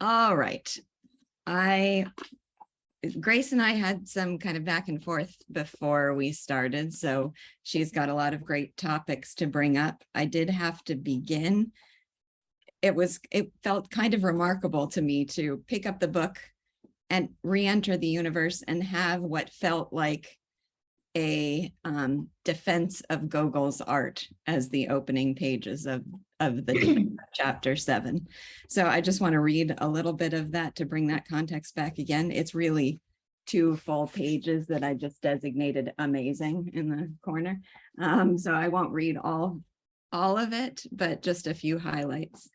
All right. Grace and I had some kind of back and forth before we started, so she's got a lot of great topics to bring up. I did have to begin. It felt kind of remarkable to me to pick up the book and re-enter the universe and have what felt like a defense of Gogol's art as the opening pages of the chapter 7. So I just want to read a little bit of that to bring that context back again. It's really 2 full pages that I just designated amazing in the corner. So I won't read all of it, but just a few highlights.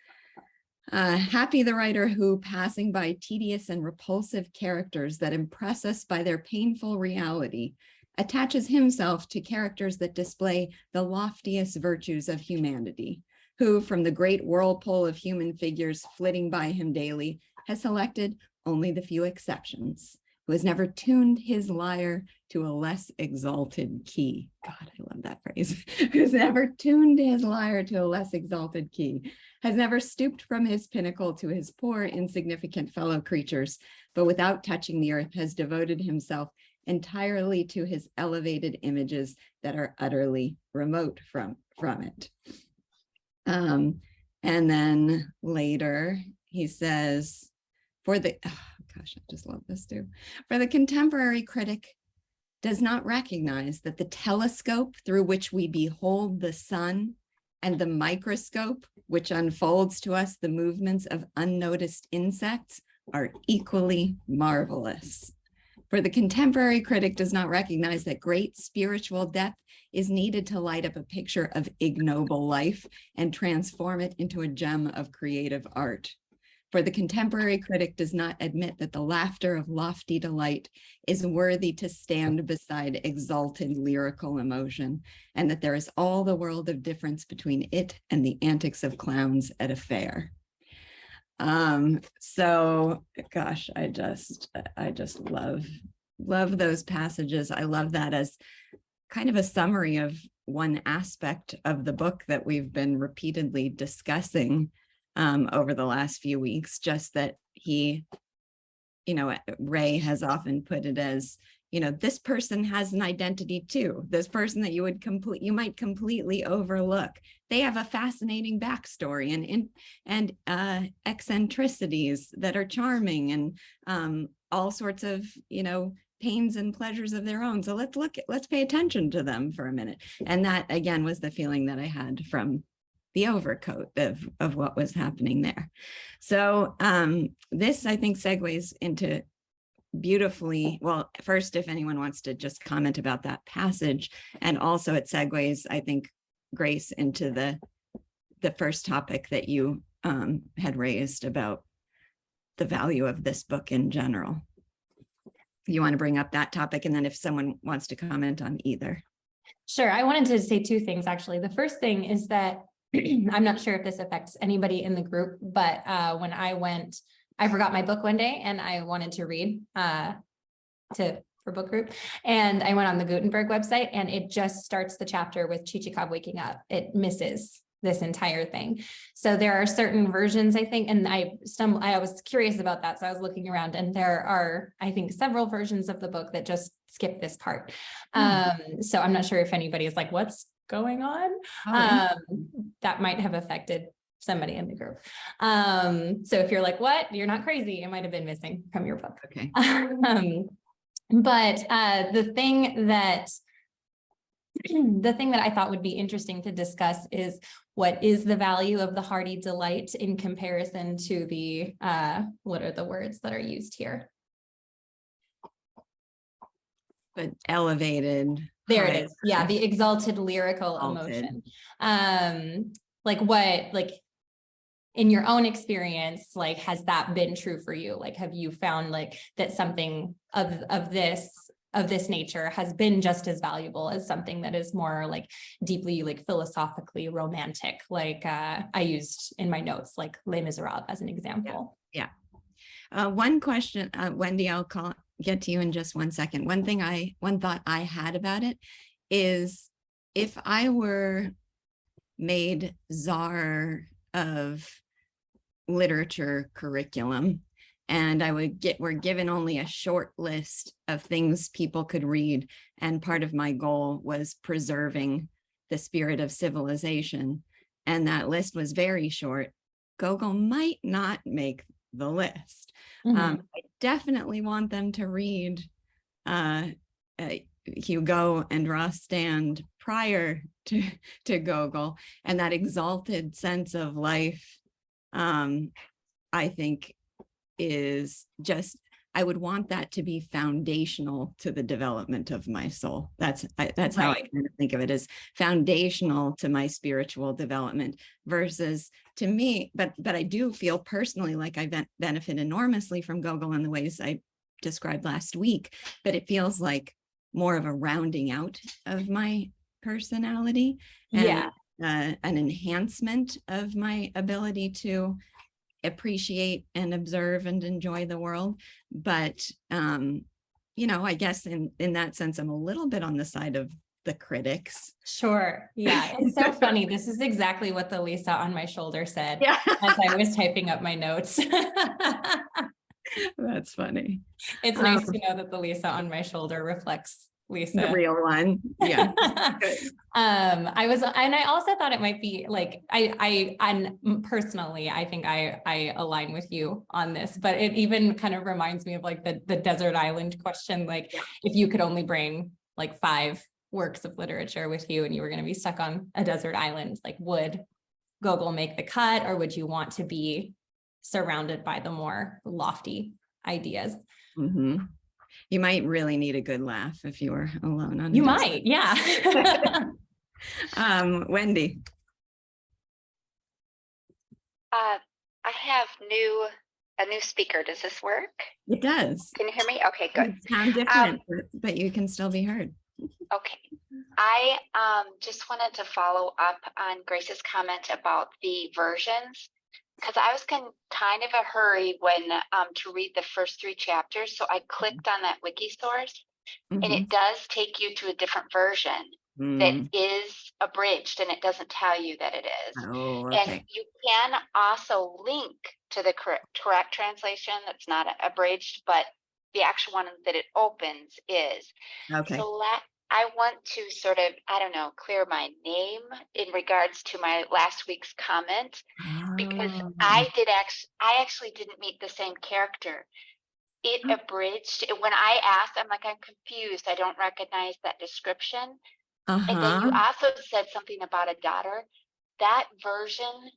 Happy the writer who, passing by tedious and repulsive characters that impress us by their painful reality, attaches himself to characters that display the loftiest virtues of humanity, who, from the great whirlpool of human figures flitting by him daily, has selected only the few exceptions, who has never tuned his lyre to a less exalted key. God, I love that phrase. Who's never tuned his lyre to a less exalted key, has never stooped from his pinnacle to his poor, insignificant fellow creatures, but without touching the earth has devoted himself entirely to his elevated images that are utterly remote from it. And then later he says, I just love this too. For the contemporary critic does not recognize that the telescope through which we behold the sun and the microscope which unfolds to us the movements of unnoticed insects are equally marvelous. For the contemporary critic does not recognize that great spiritual depth is needed to light up a picture of ignoble life and transform it into a gem of creative art. For the contemporary critic does not admit that the laughter of lofty delight is worthy to stand beside exalted lyrical emotion, and that there is all the world of difference between it and the antics of clowns at a fair. So gosh, I just love those passages. I love that as kind of a summary of one aspect of the book that we've been repeatedly discussing over the last few weeks, just that he, Ray has often put it as, this person has an identity too. This person that you might completely overlook. They have a fascinating backstory and eccentricities that are charming and all sorts of, pains and pleasures of their own. So let's pay attention to them for a minute. And that again was the feeling that I had from the overcoat of what was happening there. So this, I think, segues into beautifully, well, first, if anyone wants to just comment about that passage, and also it segues, I think, Grace, into the first topic that you had raised about the value of this book in general. You want to bring up that topic, and then if someone wants to comment on either. Sure. I wanted to say 2 things, actually. The first thing is that I'm not sure if this affects anybody in the group, but when I forgot my book one day and I wanted to read for book group, and I went on the Gutenberg website and it just starts the chapter with Chichikov waking up. It misses this entire thing. So there are certain versions, I think, and I was curious about that. So I was looking around and there are, I think, several versions of the book that just skip this part. So I'm not sure if anybody is like, what's going on? That might have affected somebody in the group. So if you're like, what? You're not crazy. It might have been missing from your book. Okay. But the thing that I thought would be interesting to discuss is what is the value of the hearty delight in comparison to the, what are the words that are used here? But elevated. There it is. Yeah, the exalted lyrical emotion. Like in your own experience, like, has that been true for you? Like, have you found like that something of this nature has been just as valuable as something that is more like deeply like philosophically romantic? Like I used in my notes, like Les Miserables as an example. Yeah. One question, Wendy, I'll get to you in just one second. One thought I had about it is, if I were made czar of literature curriculum. And we're given only a short list of things people could read. And part of my goal was preserving the spirit of civilization. And that list was very short. Gogol might not make the list. Mhm. I definitely want them to read uh, Hugo and Rostand prior to Gogol, and that exalted sense of life, I think, is just, I would want that to be foundational to the development of my soul. That's how I Right. kind of think of it, as foundational to my spiritual development versus, to me, but I do feel personally like I benefit enormously from Gogol in the ways I described last week, but it feels like more of a rounding out of my personality and Yeah. an enhancement of my ability to appreciate and observe and enjoy the world. But I guess in that sense, I'm a little bit on the side of the critics. Sure. Yeah. It's so funny. This is exactly what the Lisa on my shoulder said Yeah, as I was typing up my notes. that's funny. It's nice to know that the Lisa on my shoulder reflects The Lisa. real one. Yeah. I also thought it might be like, and personally, I think I align with you on this, but it even kind of reminds me of like the desert island question. Like, if you could only bring like 5 works of literature with you and you were going to be stuck on a desert island, like, would Gogol make the cut, or would you want to be surrounded by the more lofty ideas? Mm-hmm. You might really need a good laugh if you were alone on You a desert. might, yeah. Wendy. I have a new speaker. Does this work? It does. Can you hear me? Okay, good. It sounds different, but you can still be heard. Okay. I just wanted to follow up on Grace's comment about the versions, because I was in kind of a hurry when to read the first 3 chapters. So I clicked on that wiki source, and Mhm. it does take you to a different version that is abridged, and it doesn't tell you that it is. Oh, And okay. you can also link to the correct translation that's not abridged, but the actual one that it opens is. Okay. So I want to sort of, I don't know, clear my name in regards to my last week's comment, because Oh. I actually didn't meet the same character. It abridged. When I asked, I'm like, I'm confused. I don't recognize that description. And then you Uh-huh. also said something about a daughter. That version,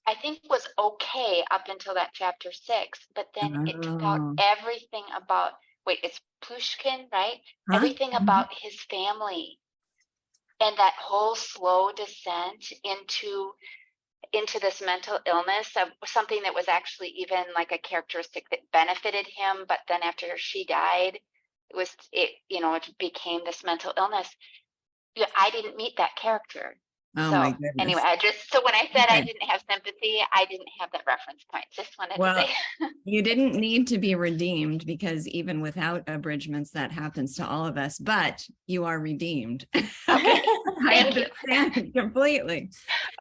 I think, was okay up until that chapter 6, but then it took out Oh. everything about, wait, it's Pushkin, right? Huh? Everything about his family and that whole slow descent into this mental illness of something that was actually even like a characteristic that benefited him, but then after she died, it became this mental illness. Yeah, I didn't meet that character. Oh So my anyway, goodness. so when I said I Okay. didn't have sympathy, I didn't have that reference point. Just wanted to Well, say. you didn't need to be redeemed, because even without abridgments, that happens to all of us, but you are redeemed. Okay, I thank you. understand completely.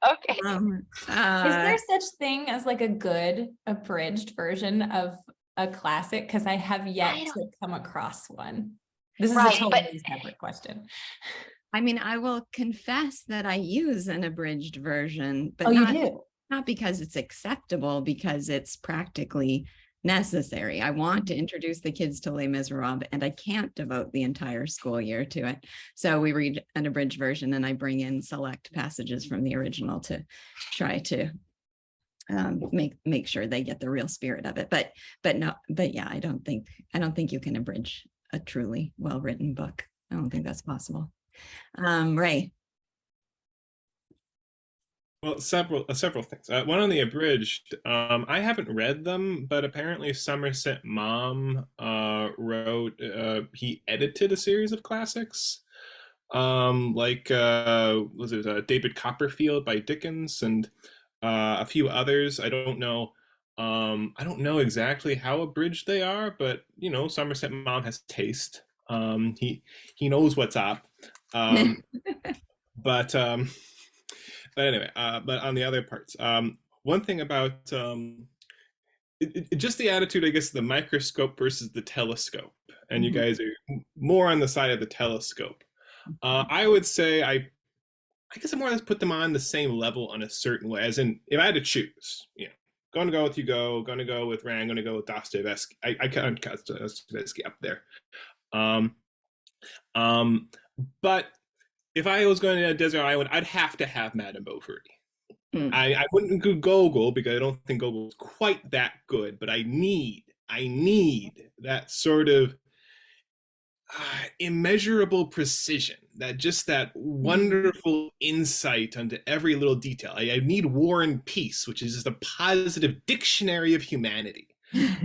Okay. Is there such thing as like a good abridged version of a classic? Because I have yet I don't, to come across one. This is a right, but totally separate question. I mean, I will confess that I use an abridged version, but Oh, you do? not because it's acceptable, because it's practically necessary. I want to introduce the kids to Les Miserables, and I can't devote the entire school year to it. So we read an abridged version, and I bring in select passages from the original to try to make sure they get the real spirit of it. But yeah, I don't think you can abridge a truly well-written book. I don't think that's possible. Ray. Well, several things. One on the abridged. I haven't read them, but apparently Somerset Maugham wrote. He edited a series of classics, like was it David Copperfield by Dickens and a few others. I don't know. I don't know exactly how abridged they are, but Somerset Maugham has taste. He knows what's up. But but anyway, but on the other parts, one thing about just the attitude, I guess, the microscope versus the telescope, and you Mhm. guys are more on the side of the telescope. I would say I guess I more or less put them on the same level on a certain way. As in, if I had to choose, going to go with Hugo, going to go with Rand, going to go with Dostoevsky. I count Dostoevsky up there. Um, um, but if I was going to a desert island, I'd have to have Madame Bovary. Mm. I wouldn't do Gogol because I don't think Gogol's quite that good, but I need that sort of immeasurable precision, that wonderful insight into every little detail. I need War and Peace, which is just a positive dictionary of humanity. It's,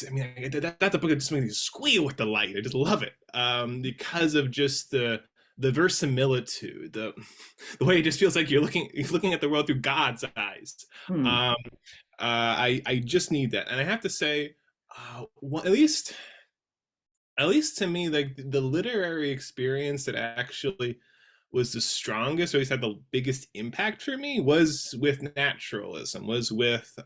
I mean, that's a book that's something to squeal with delight. I just love it, because of just the verisimilitude, the way it just feels like you're looking at the world through God's eyes. Mm. I just need that, and I have to say, at least to me, like the literary experience that actually was the strongest, or at least had the biggest impact for me, was with naturalism, was with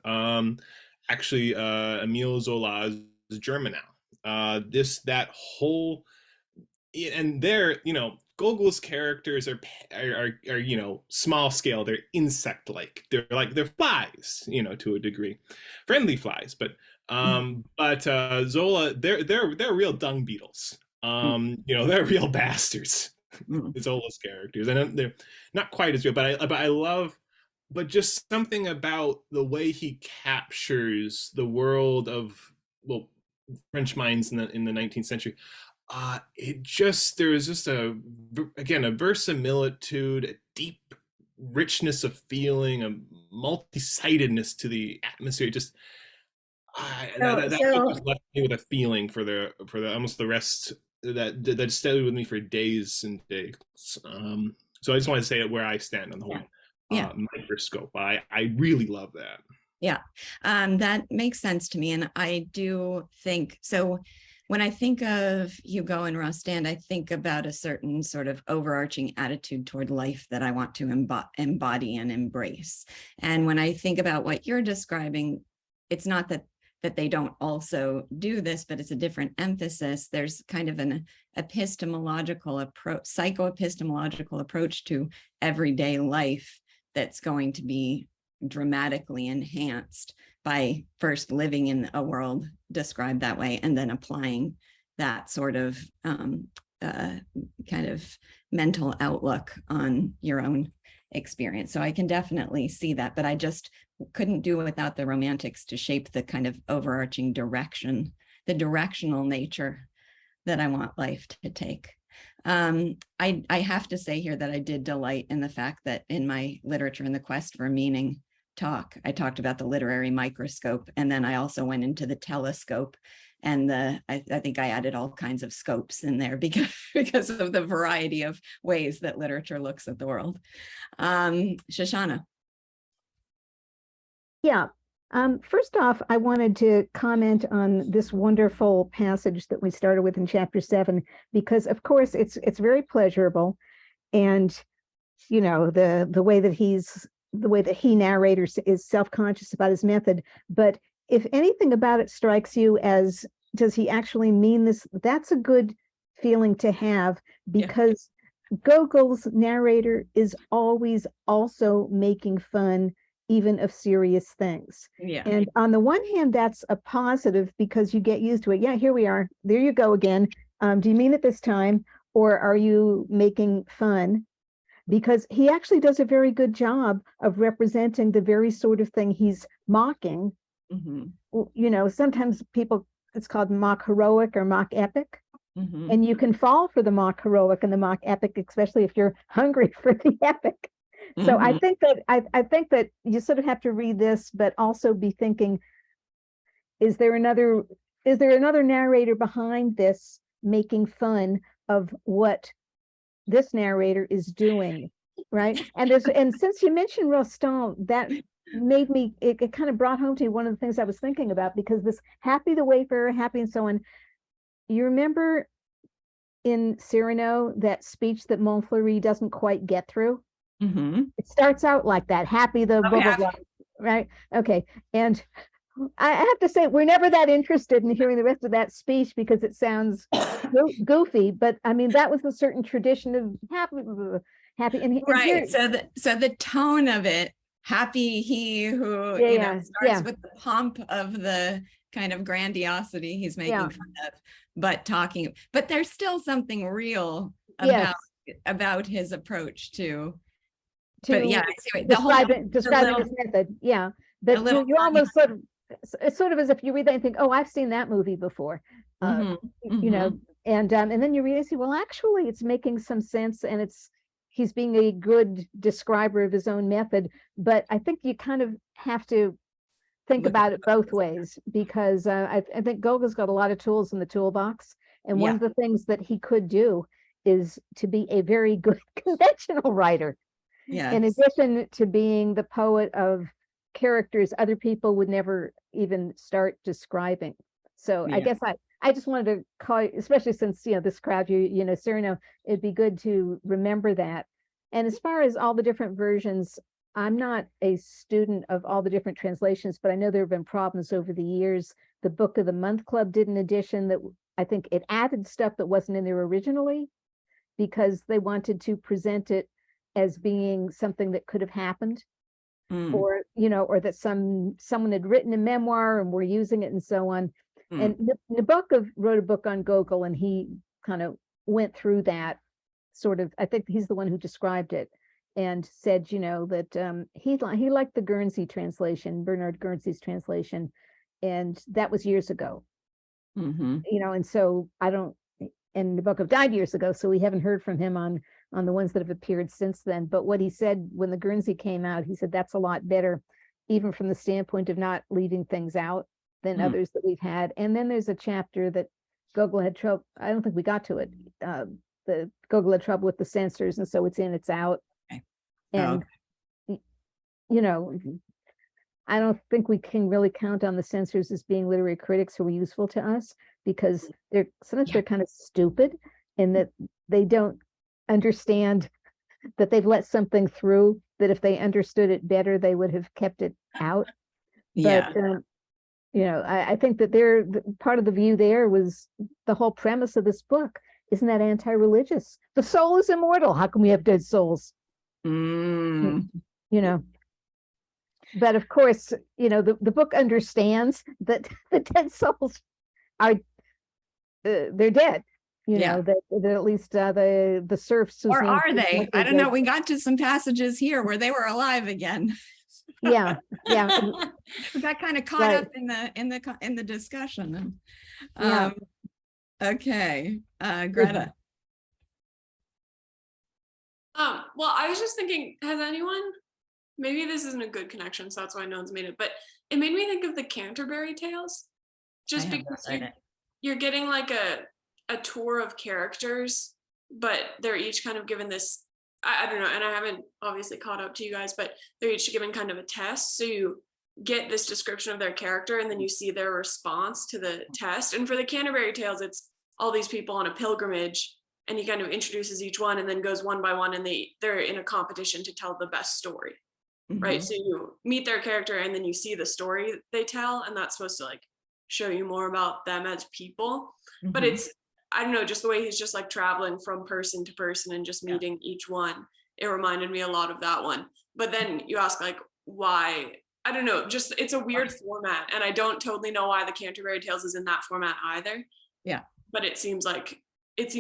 actually Emile Zola's Germinal. That whole, and there, Gogol's characters are small scale. They're insect like. They're flies, to a degree, friendly flies, but Zola, they're real dung beetles. They're real bastards. Zola's characters, and they're not quite as real, but I love, but just something about the way he captures the world of, well, French minds in the 19th century. There is just a verisimilitude, a deep richness of feeling, a multi-sidedness to the atmosphere. Just that book just left me with a feeling for the almost the rest that stayed with me for days and days. So I just want to say where I stand on the whole microscope. I really love that. Yeah, that makes sense to me, and I do think so. When I think of Hugo and Rostand, I think about a certain sort of overarching attitude toward life that I want to embody and embrace. And when I think about what you're describing, it's not that they don't also do this, but it's a different emphasis. There's kind of an epistemological approach, psychoepistemological approach to everyday life that's going to be dramatically enhanced by first living in a world described that way and then applying that sort of kind of mental outlook on your own experience. So I can definitely see that, but I just couldn't do without the romantics to shape the kind of overarching direction, the directional nature that I want life to take. I have to say here that I did delight in the fact that in my Literature and the Quest for Meaning talk, I talked about the literary microscope, and then I also went into the telescope, and I think I added all kinds of scopes in there because of the variety of ways that literature looks at the world. Shoshana. Yeah. First off, I wanted to comment on this wonderful passage that we started with in chapter 7, because of course it's very pleasurable, and the way that he narrator is self-conscious about his method. But if anything about it strikes you as, does he actually mean this? That's a good feeling to have, because Gogol's narrator is always also making fun even of serious things. Yeah. And on the one hand, that's a positive because you get used to it. Yeah, here we are. There you go again. Do you mean it this time? Or are you making fun? Because he actually does a very good job of representing the very sort of thing he's mocking. Mm-hmm. Sometimes it's called mock heroic or mock epic. Mm-hmm. And you can fall for the mock heroic and the mock epic, especially if you're hungry for the epic. So mm-hmm. I think that you sort of have to read this, but also be thinking, is there another narrator behind this making fun of what this narrator is doing, right? And since you mentioned Rostand, that made me, it kind of brought home to me one of the things I was thinking about, because this happy the wayfarer, happy and so on. You remember in Cyrano that speech that Montfleury doesn't quite get through? Mm-hmm. It starts out like that, happy the blah, blah, blah. Right. Okay. And I have to say, we're never that interested in hearing the rest of that speech because it sounds goofy. But I mean, that was a certain tradition of happy. And here, Right. So the tone of it, happy he who, yeah, starts with the pomp of the kind of grandiosity he's making fun of, but there's still something real about his approach to but yeah, I see the whole describing his method. Yeah. But you almost it's sort of as if you read that and think, oh, I've seen that movie before. You know, and then you read and say, well, actually it's making some sense, and he's being a good describer of his own method. But I think you kind of have to think about it both ways, because I think Gogol's got a lot of tools in the toolbox. And one of the things that he could do is to be a very good conventional writer. Yeah. In addition to being the poet of characters other people would never even start describing. So I guess I just wanted to call you, especially since, this crowd, Cyrano, it'd be good to remember that. And as far as all the different versions, I'm not a student of all the different translations, but I know there have been problems over the years. The Book of the Month Club did an edition that I think it added stuff that wasn't in there originally, because they wanted to present it as being something that could have happened, or that someone had written a memoir and were using it and so on. And Nabokov wrote a book on Gogol, and he kind of went through that sort of, I think he's the one who described it and said, that he liked the Guernsey translation, Bernard Guernsey's translation, and that was years ago. And so and Nabokov died years ago, so we haven't heard from him on the ones that have appeared since then. But what he said when the Guernsey came out, he said that's a lot better, even from the standpoint of not leaving things out, than others that we've had. And then there's a chapter that Gogol had trouble, I don't think we got to it. The Gogol had trouble with the censors, and so it's in, it's out. Okay. And I don't think we can really count on the censors as being literary critics who are useful to us, because sometimes they're kind of stupid in that they don't understand that they've let something through that if they understood it better, they would have kept it out. But I think that part of the view there was the whole premise of this book. Isn't that anti-religious? The soul is immortal. How can we have dead souls? But of course, the book understands that the dead souls are they're dead. That at least the serfs. Or are they? I don't know. We got to some passages here where they were alive again. Yeah. We got kind of caught up in the discussion. Okay, Greta. Well, I was just thinking, has anyone, maybe this isn't a good connection, so that's why no one's made it, but it made me think of the Canterbury Tales, just because you're getting like a tour of characters, but they're each kind of given this, I don't know, and I haven't obviously caught up to you guys, but they're each given kind of a test, so you get this description of their character and then you see their response to the test. And for the Canterbury Tales, it's all these people on a pilgrimage, and he kind of introduces each one and then goes one by one, and they're in a competition to tell the best story. Right? So you meet their character and then you see the story they tell, and that's supposed to like show you more about them as people. But it's, I don't know, just the way he's just like traveling from person to person and just meeting each one. It reminded me a lot of that one. But then you ask like, why? I don't know, just it's a weird format, and I don't totally know why the Canterbury Tales is in that format either. Yeah. But it seems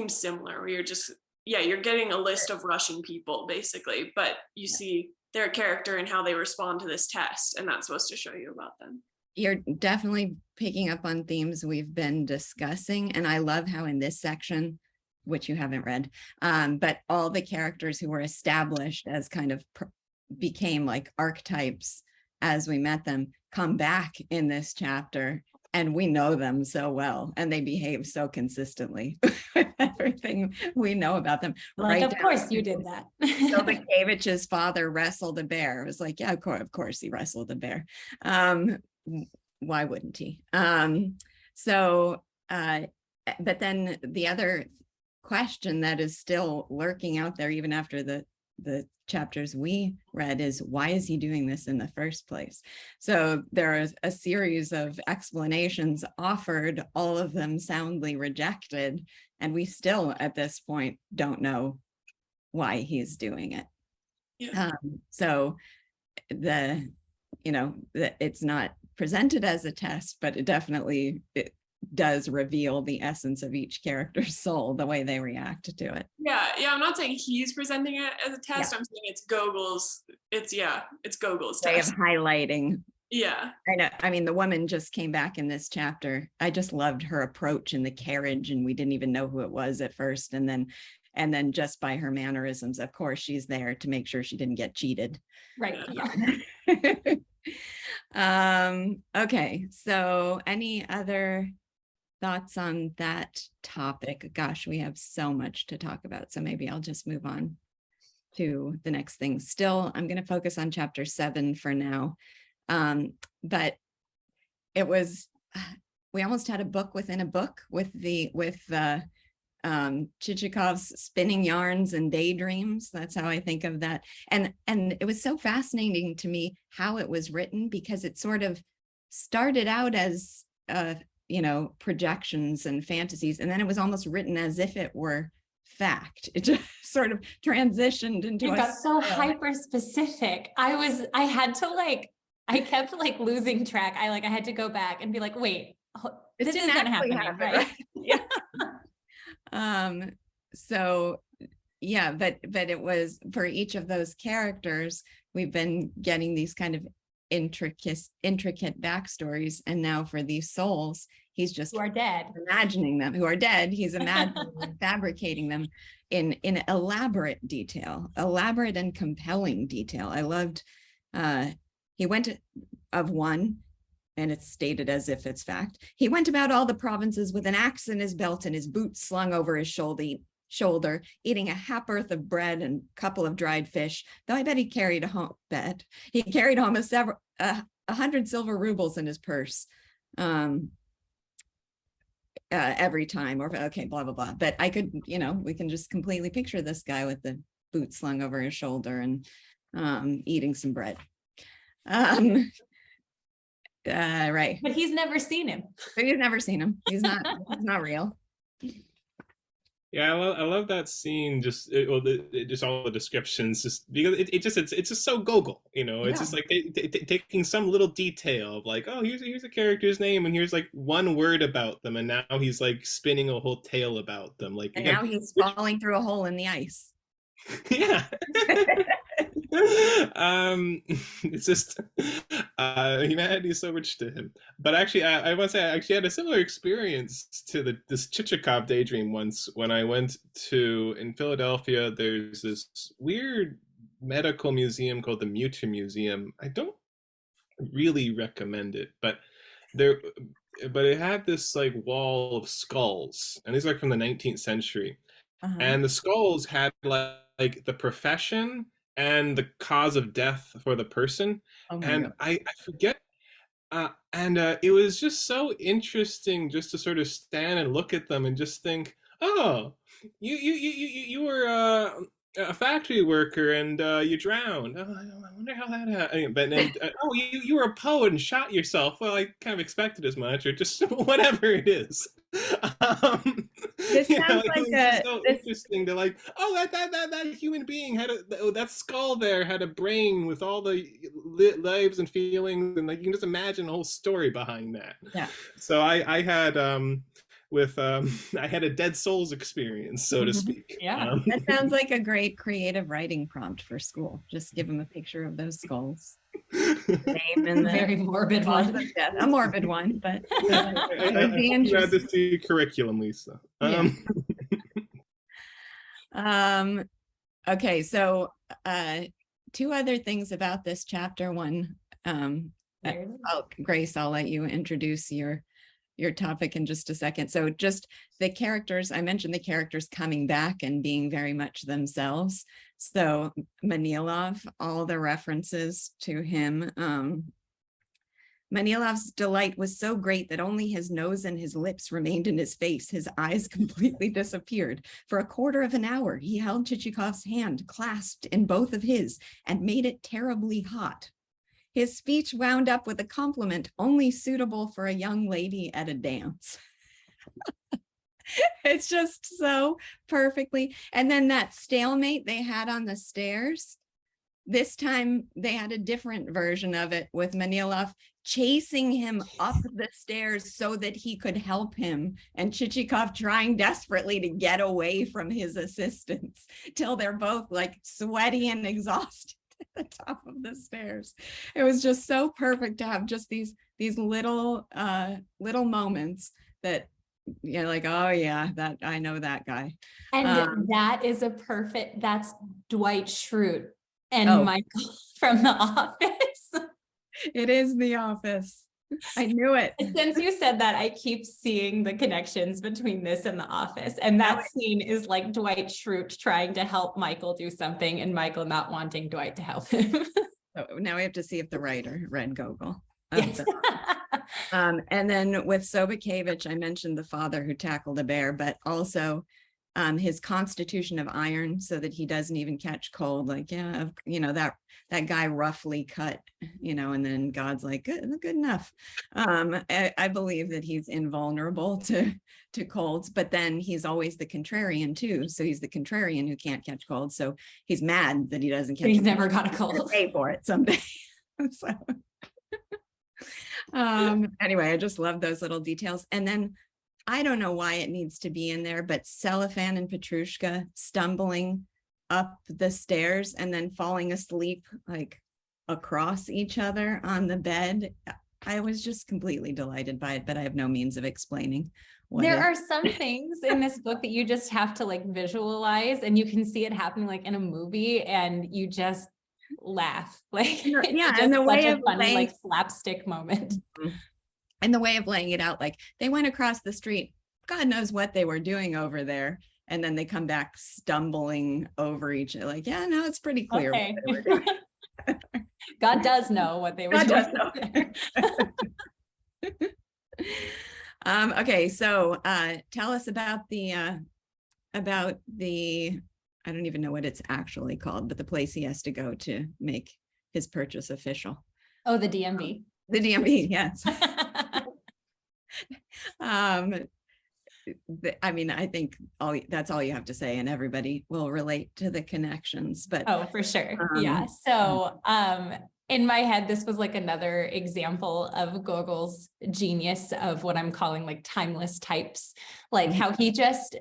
similar, where you're just, you're getting a list of Russian people basically, but you see their character and how they respond to this test, and that's supposed to show you about them. You're definitely picking up on themes we've been discussing, and I love how in this section, which you haven't read, but all the characters who were established as kind of became like archetypes as we met them come back in this chapter, and we know them so well, and they behave so consistently with everything we know about them. Like, of course you did that. So Bakavich's father wrestled a bear. It was like, yeah, of course he wrestled a bear. Why wouldn't he? But then the other question that is still lurking out there, even after the the chapters we read is, why is he doing this in the first place? So there is a series of explanations offered, all of them soundly rejected, and we still at this point don't know why he's doing it. Yeah. So it's not presented as a test, but it does reveal the essence of each character's soul, the way they react to it. Yeah, I'm not saying he's presenting it as a test. I'm saying it's Gogol's. It's Gogol's Way of test. highlighting. Yeah. I know. I mean, the woman just came back in this chapter. I just loved her approach in the carriage, and we didn't even know who it was at first. And then just by her mannerisms, of course, she's there to make sure she didn't get cheated. Right. Yeah. Okay. So any other thoughts on that topic? Gosh, we have so much to talk about. So maybe I'll just move on to the next thing. Still, I'm going to focus on chapter 7 for now. But it was, we almost had a book within a book with Chichikov's spinning yarns and daydreams. That's how I think of that. And it was so fascinating to me how it was written, because it sort of started out as projections and fantasies, and then it was almost written as if it were fact. It just sort of transitioned into It got so hyper specific. I kept losing track. I had to go back and be like, wait, this isn't happening, right? Yeah. So yeah, but it was for each of those characters, we've been getting these kind of intricate backstories, and now for these souls, he's just who are dead, imagining them, who are dead. He's imagining and fabricating them in elaborate and compelling detail. I loved he went of one, and it's stated as if it's fact. He went about all the provinces with an axe in his belt and his boots slung over his shoulder, eating a ha'porth of bread and a couple of dried fish, though I bet he carried home 100 silver rubles in his purse every time, or okay, blah, blah, blah. But I could, we can just completely picture this guy with the boots slung over his shoulder and eating some bread. Right. But he's never seen him. He's not real. Yeah, I love that scene. Just all the descriptions, just because it's just so Gogol, It's just like taking some little detail of like, oh, here's a character's name, and here's like one word about them, and now he's like spinning a whole tale about them. Like, and now he's falling through a hole in the ice. Yeah. It's just humanity is so rich to him. But actually, I must say, I actually had a similar experience to this Chichikov daydream once when I went in Philadelphia. There's this weird medical museum called the Mutter Museum. I don't really recommend it, but it had this like wall of skulls, and these are like from the 19th century. And the skulls had like the profession and the cause of death for the person. And I forget. It was just so interesting just to sort of stand and look at them and just think, oh, you were a factory worker and you drowned. Oh, I wonder how that happened. But then, oh, you were a poet and shot yourself. Well, I kind of expected as much, or just whatever it is. This sounds like so interesting to like, oh, that human being had that skull there had a brain with all the lives and feelings, and like you can just imagine the whole story behind that. Yeah. So I had I had a Dead Souls experience, so to speak. Yeah. That sounds like a great creative writing prompt for school. Just give them a picture of those skulls. Name and the very morbid one. A morbid one, but I'd be glad to see curriculum, Lisa. Okay, so two other things about this chapter. One, Grace, I'll let you introduce your topic in just a second. So just the characters, I mentioned the characters coming back and being very much themselves. So Manilov, all the references to him, Manilov's delight was so great that only his nose and his lips remained in his face. His eyes completely disappeared. For a quarter of an hour, he held Chichikov's hand clasped in both of his and made it terribly hot. His speech wound up with a compliment only suitable for a young lady at a dance. It's just so perfectly. And then that stalemate they had on the stairs, this time they had a different version of it with Manilov chasing him up the stairs so that he could help him, and Chichikov trying desperately to get away from his assistants till they're both like sweaty and exhausted at the top of the stairs. It was just so perfect to have just these little moments that you're like, oh yeah, that I know that guy. And that is that's Dwight Schrute and Oh. Michael from The Office. It is The Office. I knew it. Since you said that, I keep seeing the connections between this and The Office. And that scene is like Dwight Schrute trying to help Michael do something and Michael not wanting Dwight to help him. So now we have to see if the writer read Gogol. Yes. And then with Sobakevich, I mentioned the father who tackled a bear, but also his constitution of iron so that he doesn't even catch cold. Like, yeah, that guy roughly cut, and then God's like, good enough. I believe that he's invulnerable to colds, but then he's always the contrarian too. So he's the contrarian who can't catch colds. So he's mad that he doesn't catch. He's never got a cold. Pay for it someday. So anyway, I just love those little details. And then I don't know why it needs to be in there, but Cellophane and Petrushka stumbling up the stairs and then falling asleep like across each other on the bed. I was just completely delighted by it, but I have no means of explaining. There are some things in this book that you just have to like visualize, and you can see it happening like in a movie, and you just laugh. Like, yeah, and the way of funny, like slapstick moment. And the way of laying it out, like they went across the street, God knows what they were doing over there. And then they come back stumbling over each other. Like, yeah, no, it's pretty clear. Okay. What they were doing. God does know what they were doing. Okay, so tell us about the I don't even know what it's actually called, but the place he has to go to make his purchase official. Oh, the DMV. The DMV, yes. I mean, I think that's all you have to say, and everybody will relate to the connections. But oh, for sure, yeah. So, in my head, this was like another example of Gogol's genius of what I'm calling like timeless types, like how he just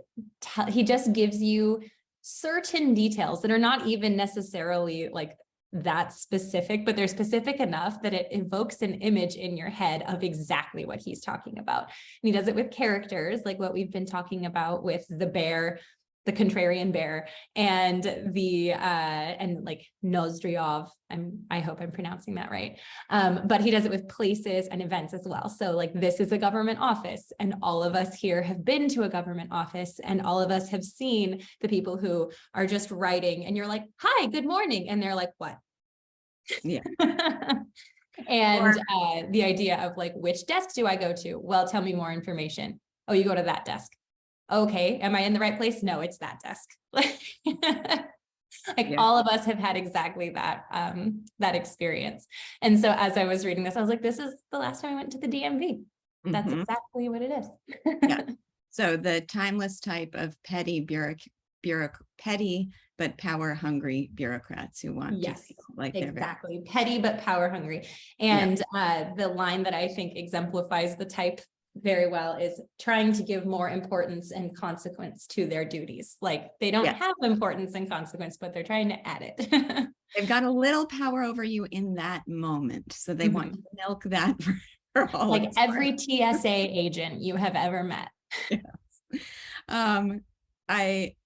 gives you certain details that are not even necessarily like that specific, but they're specific enough that it evokes an image in your head of exactly what he's talking about. And he does it with characters, like what we've been talking about with the bear, the contrarian bear, and the and like Nozdryov. I hope I'm pronouncing that right. But he does it with places and events as well. So like this is a government office, and all of us here have been to a government office, and all of us have seen the people who are just writing, and you're like, "Hi, good morning," and they're like, "What?" Yeah. And the idea of like, which desk do I go to? Well, tell me more information. Oh, you go to that desk. Okay, am I in the right place? No, it's that desk. Like all of us have had exactly that that experience. And so as I was reading this, I was like, this is the last time I went to the DMV. That's exactly what it is. Yeah. So the timeless type of petty petty but power hungry bureaucrats who want to feel like exactly petty but power hungry. And the line that I think exemplifies the type very well is trying to give more importance and consequence to their duties. Like they don't have importance and consequence, but they're trying to add it. They've got a little power over you in that moment, so they want to milk that for all. Like every TSA agent you have ever met. Yes.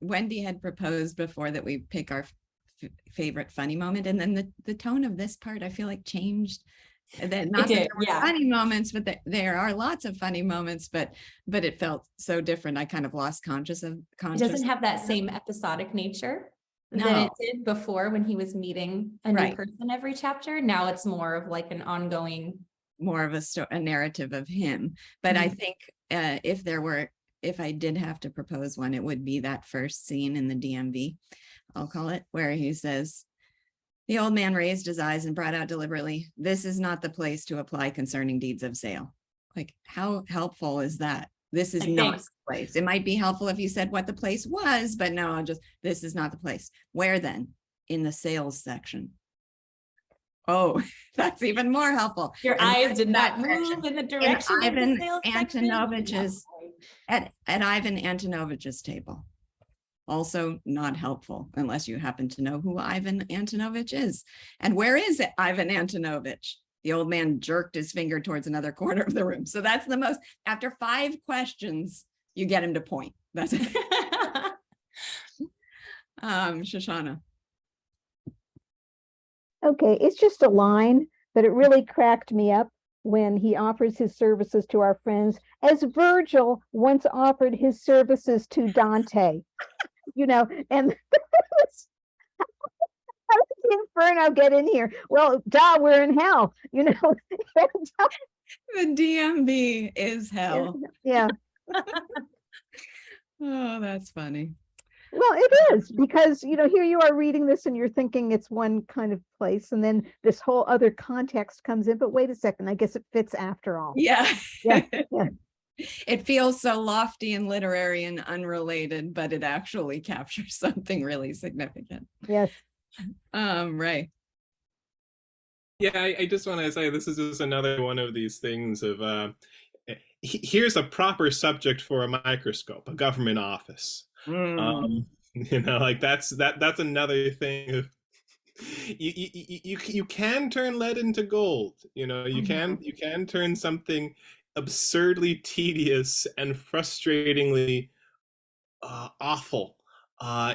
Wendy had proposed before that we pick our favorite funny moment, and then the tone of this part I feel like changed. That not that there were funny moments, but there are lots of funny moments, but it felt so different. I kind of lost consciousness. It doesn't have that same episodic nature that it did before when he was meeting a new person every chapter. Now it's more of like an ongoing more of a narrative of him. But I Mhm. think if I did have to propose one, it would be that first scene in the DMV, I'll call it, where he says, the old man raised his eyes and brought out deliberately, "This is not the place to apply concerning deeds of sale." Like, how helpful is that? This is Like, not thanks. the place. It might be helpful if you said what the place was, but no, this is not the place. Where then? In the sales section. Oh, that's even more helpful. Your And eyes where's did that not move section? in the In direction of the Ivan sales section. Antonovich's, Yeah. at Ivan Antonovich's table. Also not helpful unless you happen to know who Ivan Antonovich is. And where is Ivan Antonovich? The old man jerked his finger towards another corner of the room. So that's the most, after 5 questions, you get him to point. That's it. Shoshana. Okay, it's just a line, but it really cracked me up when he offers his services to our friends, as Virgil once offered his services to Dante. You know, and how did the Inferno get in here? Well, duh, we're in hell, you know. The DMV is hell. Yeah. Oh, that's funny. Well, it is, because, you know, here you are reading this and you're thinking it's one kind of place, and then this whole other context comes in, but wait a second, I guess it fits after all. Yeah. Yeah, yeah. It feels so lofty and literary and unrelated, but it actually captures something really significant. Yes. Ray. Yeah, I just want to say this is just another one of these things of here's a proper subject for a microscope, a government office. You know, like that's another thing of you can turn lead into gold. You know, you can turn something absurdly tedious and frustratingly awful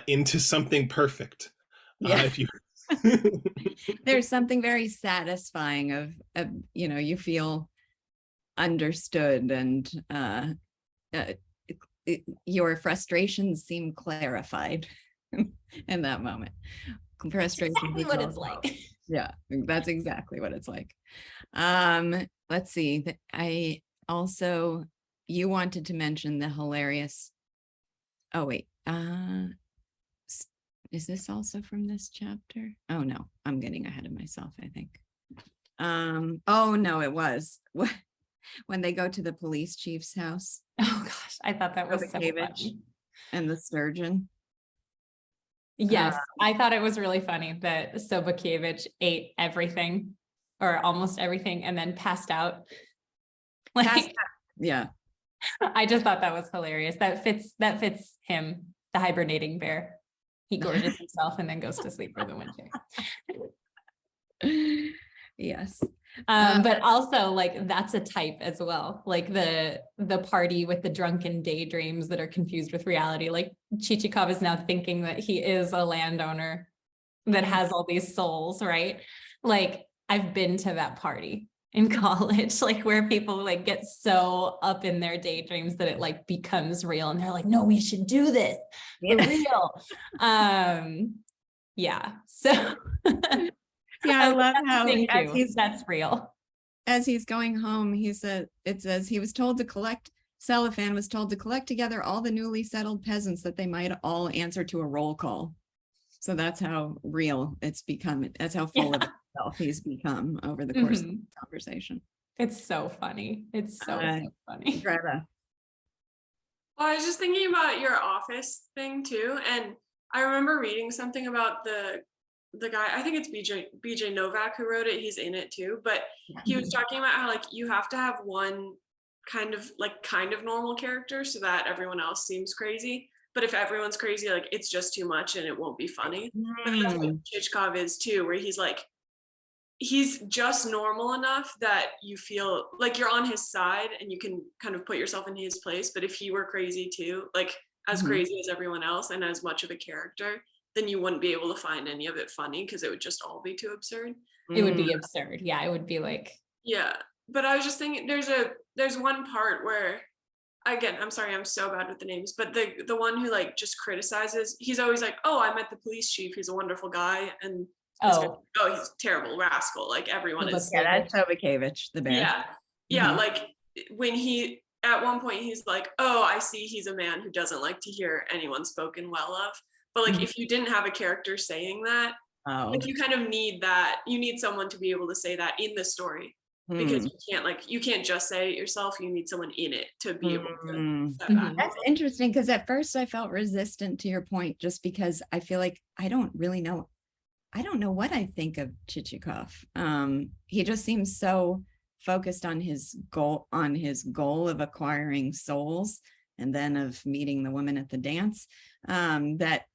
into something perfect. Yeah. If you There's something very satisfying of you know, you feel understood, and your frustrations seem clarified in that moment. Frustration Exactly what it's like. Yeah, that's exactly what it's like. Let's see. I also, you wanted to mention the hilarious. Oh wait. Is this also from this chapter? Oh no, I'm getting ahead of myself, I think. Oh no, it was when they go to the police chief's house. Oh gosh, I thought that was so funny. And the surgeon. Yes, I thought it was really funny that Sobokiewicz ate everything, or almost everything, and then passed out. Like, yeah. I just thought that was hilarious. That fits him, the hibernating bear. He gorges himself and then goes to sleep for the winter. Yes. But also, like, that's a type as well. Like the party with the drunken daydreams that are confused with reality. Like Chichikov is now thinking that he is a landowner that has all these souls, right? Like, I've been to that party in college, like where people like get so up in their daydreams that it like becomes real, and they're like, no, we should do this for real. Yeah. So yeah, I love how that's real. As he's going home, it says he was told to collect, Cellophane was told to collect together all the newly settled peasants that they might all answer to a roll call. So that's how real it's become. That's how full of himself he's become over the course of the conversation. It's so funny. It's so funny. Greta. Well, I was just thinking about your office thing too, and I remember reading something about the guy, I think it's BJ Novak who wrote it. He's in it too, but he was talking about how like you have to have one kind of normal character so that everyone else seems crazy. But if everyone's crazy, like it's just too much and it won't be funny. But that's what Chichikov is too, where he's just normal enough that you feel like you're on his side and you can kind of put yourself in his place. But if he were crazy too, like as crazy as everyone else and as much of a character, then you wouldn't be able to find any of it funny because it would just all be too absurd. It would be absurd. Yeah, it would be like. Yeah, but I was just thinking there's one part where, again, I'm sorry, I'm so bad with the names, but the one who like just criticizes, he's always like, oh, I met the police chief, he's a wonderful guy, and Oh, oh, he's a terrible rascal. Like everyone is. Yeah, that's Sobakevich, the bear. Yeah. Yeah. Mhm. Like when he, at one point he's like, oh, I see he's a man who doesn't like to hear anyone spoken well of. But like, Mhm. if you didn't have a character saying that, Oh. like you kind of need that, you need someone to be able to say that in the story. Because you can't just say it yourself. You need someone in it to be able to set that. That's interesting, because at first I felt resistant to your point, just because I feel like I don't know what I think of Chichikov. He just seems so focused on his goal of acquiring souls and then of meeting the woman at the dance, that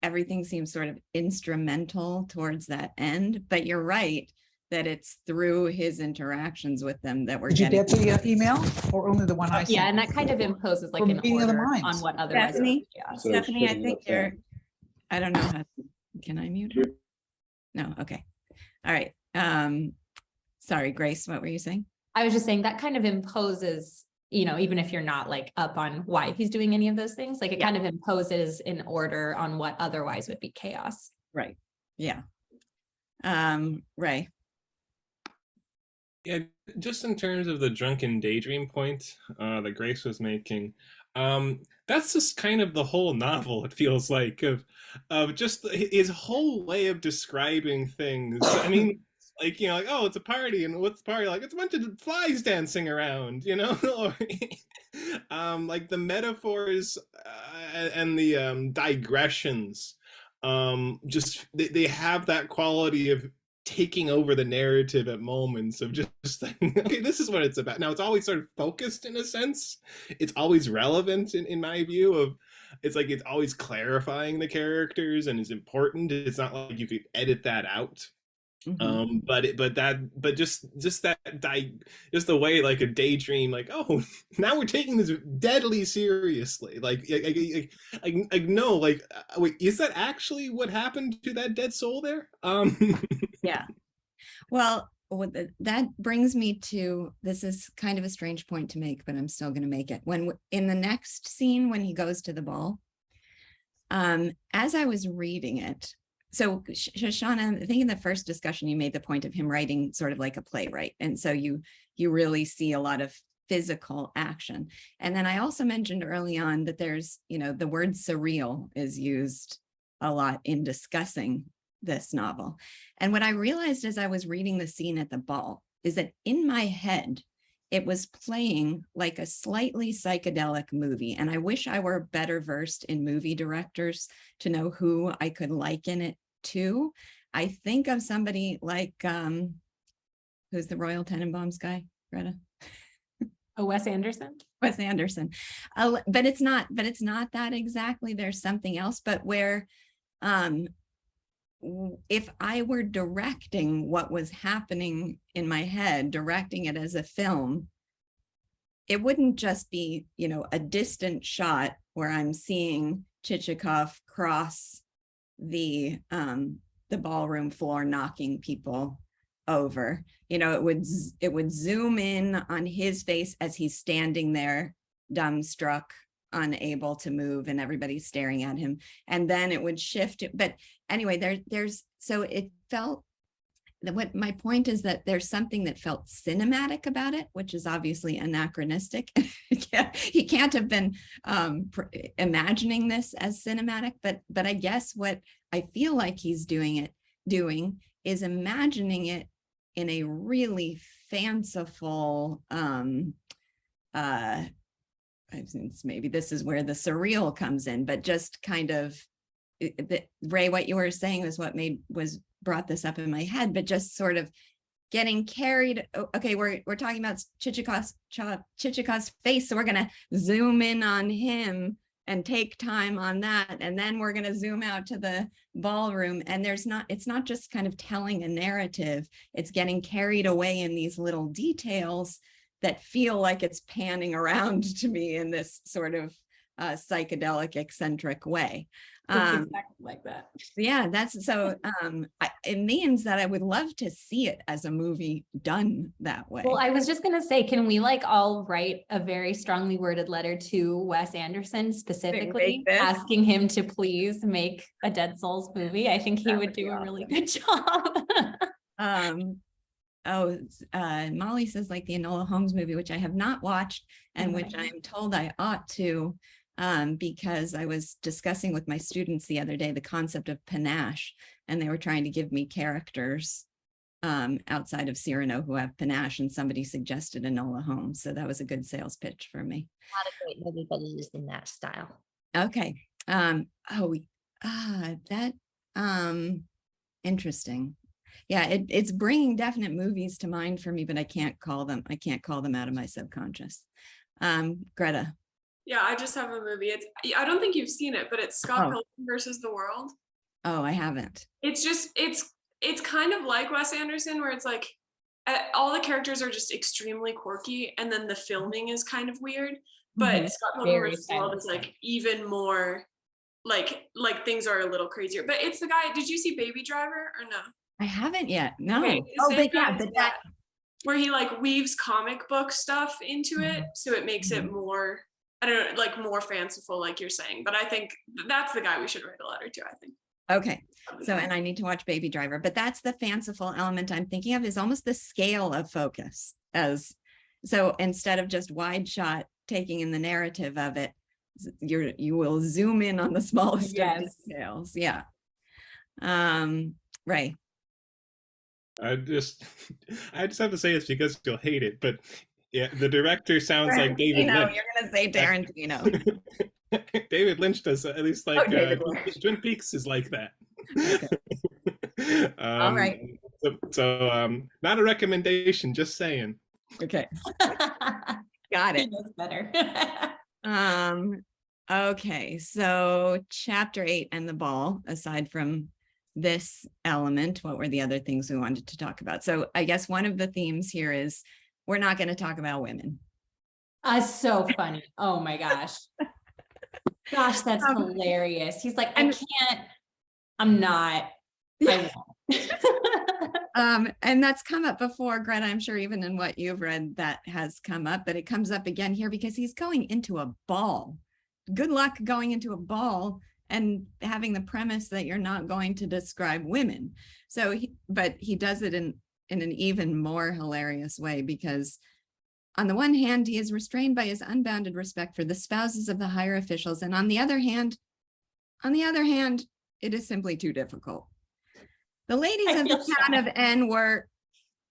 everything seems sort of instrumental towards that end. But you're right that it's through his interactions with them that we're Did you getting. get the email or only the one I sent? yeah, and that kind of imposes like From an Meeting of the order on Minds. what otherwise would be chaos. Stephanie, I think I don't know how, can I mute her? No, okay. All right. Sorry, Grace, what were you saying? I was just saying that kind of imposes, even if you're not like up on why he's doing any of those things, like it kind of imposes an order on what otherwise would be chaos. Right. Yeah. Ray. Yeah, just in terms of the drunken daydream point that Grace was making, that's just kind of the whole novel, it feels like, of just his whole way of describing things. I mean, like, like, oh, it's a party, and what's the party like? It's a bunch of flies dancing around, or like the metaphors and the digressions, just they have that quality of taking over the narrative at moments of just like, okay, this is what it's about. Now, it's always sort of focused in a sense. It's always relevant in my view of, it's like, it's always clarifying the characters and is important. It's not like you could edit that out. But just the way, like, a daydream, like, oh, now we're taking this deadly seriously, like no, like, wait, is that actually what happened to that dead soul there? Yeah. Well, that brings me to, this is kind of a strange point to make, but I'm still going to make it. When in the next scene, when he goes to the ball, as I was reading it, so Shoshana, I think in the first discussion, you made the point of him writing sort of like a playwright. And so you really see a lot of physical action. And then I also mentioned early on that there's, the word surreal is used a lot in discussing this novel. And what I realized as I was reading the scene at the ball is that in my head, it was playing like a slightly psychedelic movie. And I wish I were better versed in movie directors to know who I could liken it to. I think of somebody like, who's the Royal Tenenbaums guy, Greta? Oh, Wes Anderson? Wes Anderson. But it's not that exactly. There's something else, but where, if I were directing what was happening in my head, directing it as a film, it wouldn't just be, a distant shot where I'm seeing Chichikov cross the ballroom floor, knocking people over. It would zoom in on his face as he's standing there, dumbstruck, unable to move, and everybody's staring at him, and then it would shift. But anyway, so it felt that, what my point is, that there's something that felt cinematic about it, which is obviously anachronistic. He can't have been imagining this as cinematic, but I guess what I feel like he's doing is imagining it in a really fanciful, maybe this is where the surreal comes in, but just kind of, Ray, what you were saying was what brought this up in my head, but just sort of getting carried. Okay, we're talking about Chichikov's face, so we're going to zoom in on him and take time on that, and then we're going to zoom out to the ballroom, and it's not just kind of telling a narrative, it's getting carried away in these little details that feel like it's panning around to me in this sort of psychedelic, eccentric way. It's exactly like that. Yeah, that's so it means that I would love to see it as a movie done that way. Well, I was just gonna say, can we like all write a very strongly worded letter to Wes Anderson specifically, this? asking him to please make a Dead Souls movie? I think he That would would be do a really awesome. good job. Molly says like the Enola Holmes movie, which I have not watched and which Right. I'm told I ought to, because I was discussing with my students the other day the concept of panache, and they were trying to give me characters outside of Cyrano who have panache, and somebody suggested Enola Holmes, so that was a good sales pitch for me. Not a great movie, but it is in that style. Okay. Interesting. Yeah, it's bringing definite movies to mind for me, but I can't call them out of my subconscious. Greta. Yeah, I just have a movie. I don't think you've seen it, but it's Scott Oh. Pilgrim versus the World. Oh, I haven't. It's just it's kind of like Wes Anderson, where it's like all the characters are just extremely quirky, and then the filming is kind of weird. But Mhm. Scott Pilgrim Very versus the World is stylistic. like even more like things are a little crazier. But it's the guy. Did you see Baby Driver or no? I haven't yet. No. Okay, the Oh, same but guy yeah, as but that. where he like weaves comic book stuff into it, so it makes it more, I don't know, like more fanciful, like you're saying. But I think that's the guy we should write a letter to, I think. Okay. So, and I need to watch Baby Driver, but that's the fanciful element I'm thinking of, is almost the scale of focus. So instead of just wide shot taking in the narrative of it, you will zoom in on the smallest of Yes. details. Yeah. Right. I just have to say it's because you'll hate it, but yeah, the director sounds like David Lynch. You're gonna say Tarantino. David Lynch does, at least like David Lynch. Twin Peaks is like that. Okay. All right. So not a recommendation, just saying. Okay. Got He it. knows better. Okay, so chapter 8 and the ball, aside from this element, what were the other things we wanted to talk about? So I guess one of the themes here is we're not going to talk about women. So funny. Oh my gosh. Gosh, that's hilarious. He's like, I can't, I'm not, I won't. And that's come up before, Greta. I'm sure even in what you've read that has come up, but it comes up again here because he's going into a ball. Good luck going into a ball and having the premise that you're not going to describe women. So, but he does it in an even more hilarious way, because on the one hand, he is restrained by his unbounded respect for the spouses of the higher officials. And on the other hand, it is simply too difficult. The ladies of the town of N were,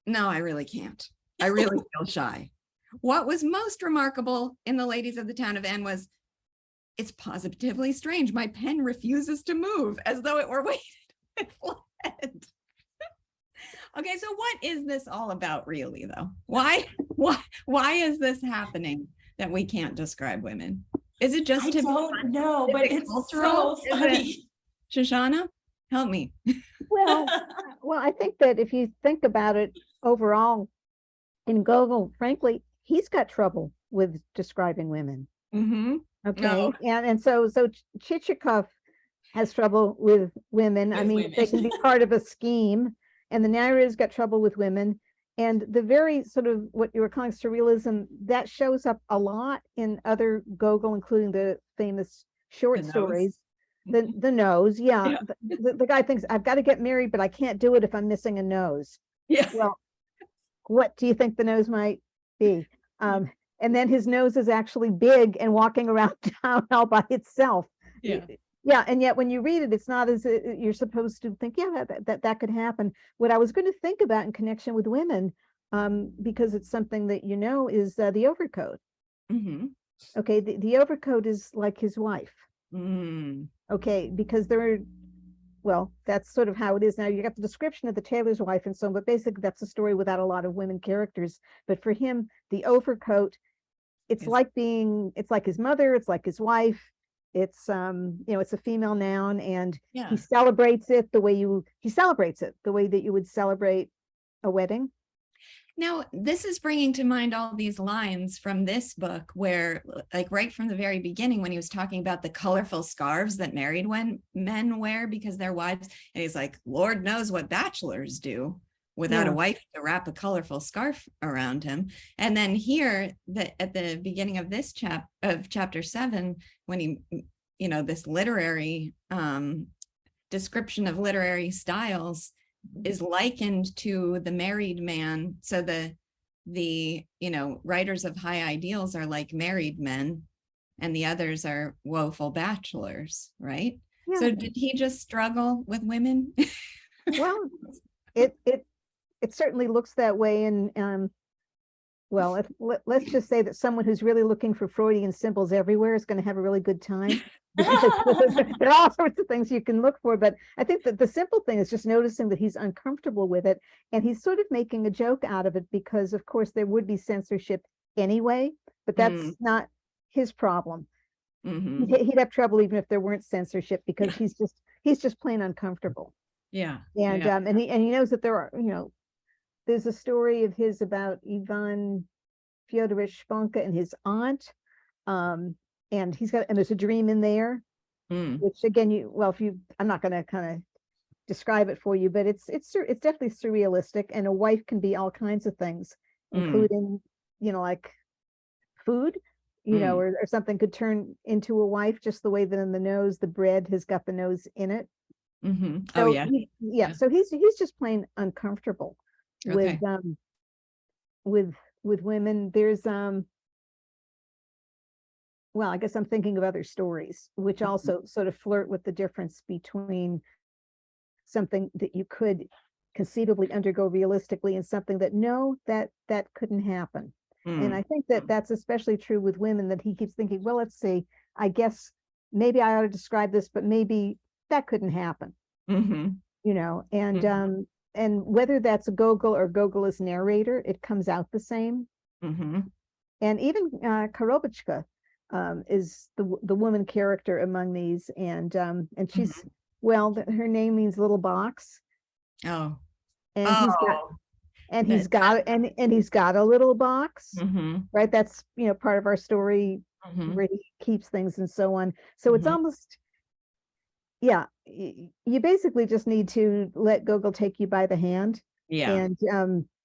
no, I really can't. I really feel shy. What was most remarkable in the ladies of the town of N was, it's positively strange. My pen refuses to move, as though it were weighted with lead. Okay, so what is this all about really, though? Why is this happening that we can't describe women? Is it just I don't know, but it's so funny. Shoshana, help me. Well, I think that if you think about it overall, in Gogol, frankly, he's got trouble with describing women. Mm-hmm. Okay, No. and so Chichikov has trouble with women. I mean, they can be part of a scheme, and the narrator's got trouble with women. And the very sort of what you were calling surrealism, that shows up a lot in other Gogol, including the famous short stories. The nose, yeah. The guy thinks, I've got to get married, but I can't do it if I'm missing a nose. Yeah. Well, what do you think the nose might be? And then his nose is actually big and walking around town all by itself. Yeah. Yeah, and yet when you read it, it's not as you're supposed to think, yeah, that could happen. What I was going to think about in connection with women, because it's something that you know, is the overcoat. Mm-hmm. Okay, the overcoat is like his wife. Mm. Okay, because well, that's sort of how it is now. You got the description of the tailor's wife and so on, but basically that's a story without a lot of women characters. But for him, the overcoat, it's like his mother, it's like his wife. It's it's a female noun, and he celebrates it the way that you would celebrate a wedding. Now, this is bringing to mind all these lines from this book where, like, right from the very beginning, when he was talking about the colorful scarves that married men wear because their wives, and he's like, Lord knows what bachelors do without a wife to wrap a colorful scarf around him. And then here, at the beginning of this chapter 7, when he, this literary description of literary styles is likened to the married man. So the writers of high ideals are like married men, and the others are woeful bachelors, right? Yeah. So did he just struggle with women? Well, it certainly looks that way. And well, let's just say that someone who's really looking for Freudian symbols everywhere is going to have a really good time. There are all sorts of things you can look for, but I think that the simple thing is just noticing that he's uncomfortable with it, and he's sort of making a joke out of it because, of course, there would be censorship anyway, but that's not his problem. He'd have trouble even if there weren't censorship because he's just plain uncomfortable. Yeah, and he knows that there are, there's a story of his about Ivan Fyodorovich Sponka and his aunt. And there's a dream in there, which again, I'm not going to kind of describe it for you, but it's definitely surrealistic. And a wife can be all kinds of things, including, like food, or something could turn into a wife just the way that in the nose, the bread has got the nose in it. So, so he's just plain uncomfortable with women. There's well, I guess I'm thinking of other stories which also sort of flirt with the difference between something that you could conceivably undergo realistically and something that couldn't happen. And I think that that's especially true with women, that he keeps thinking, well, let's see, I guess maybe I ought to describe this, but maybe that couldn't happen. And whether that's Gogol or Gogol's narrator, it comes out the same. And even Korobichka is the woman character among these, and she's her name means little box. And he's got a little box, right? That's part of our story where he keeps things and so on. So it's almost, you basically just need to let Gogol take you by the hand and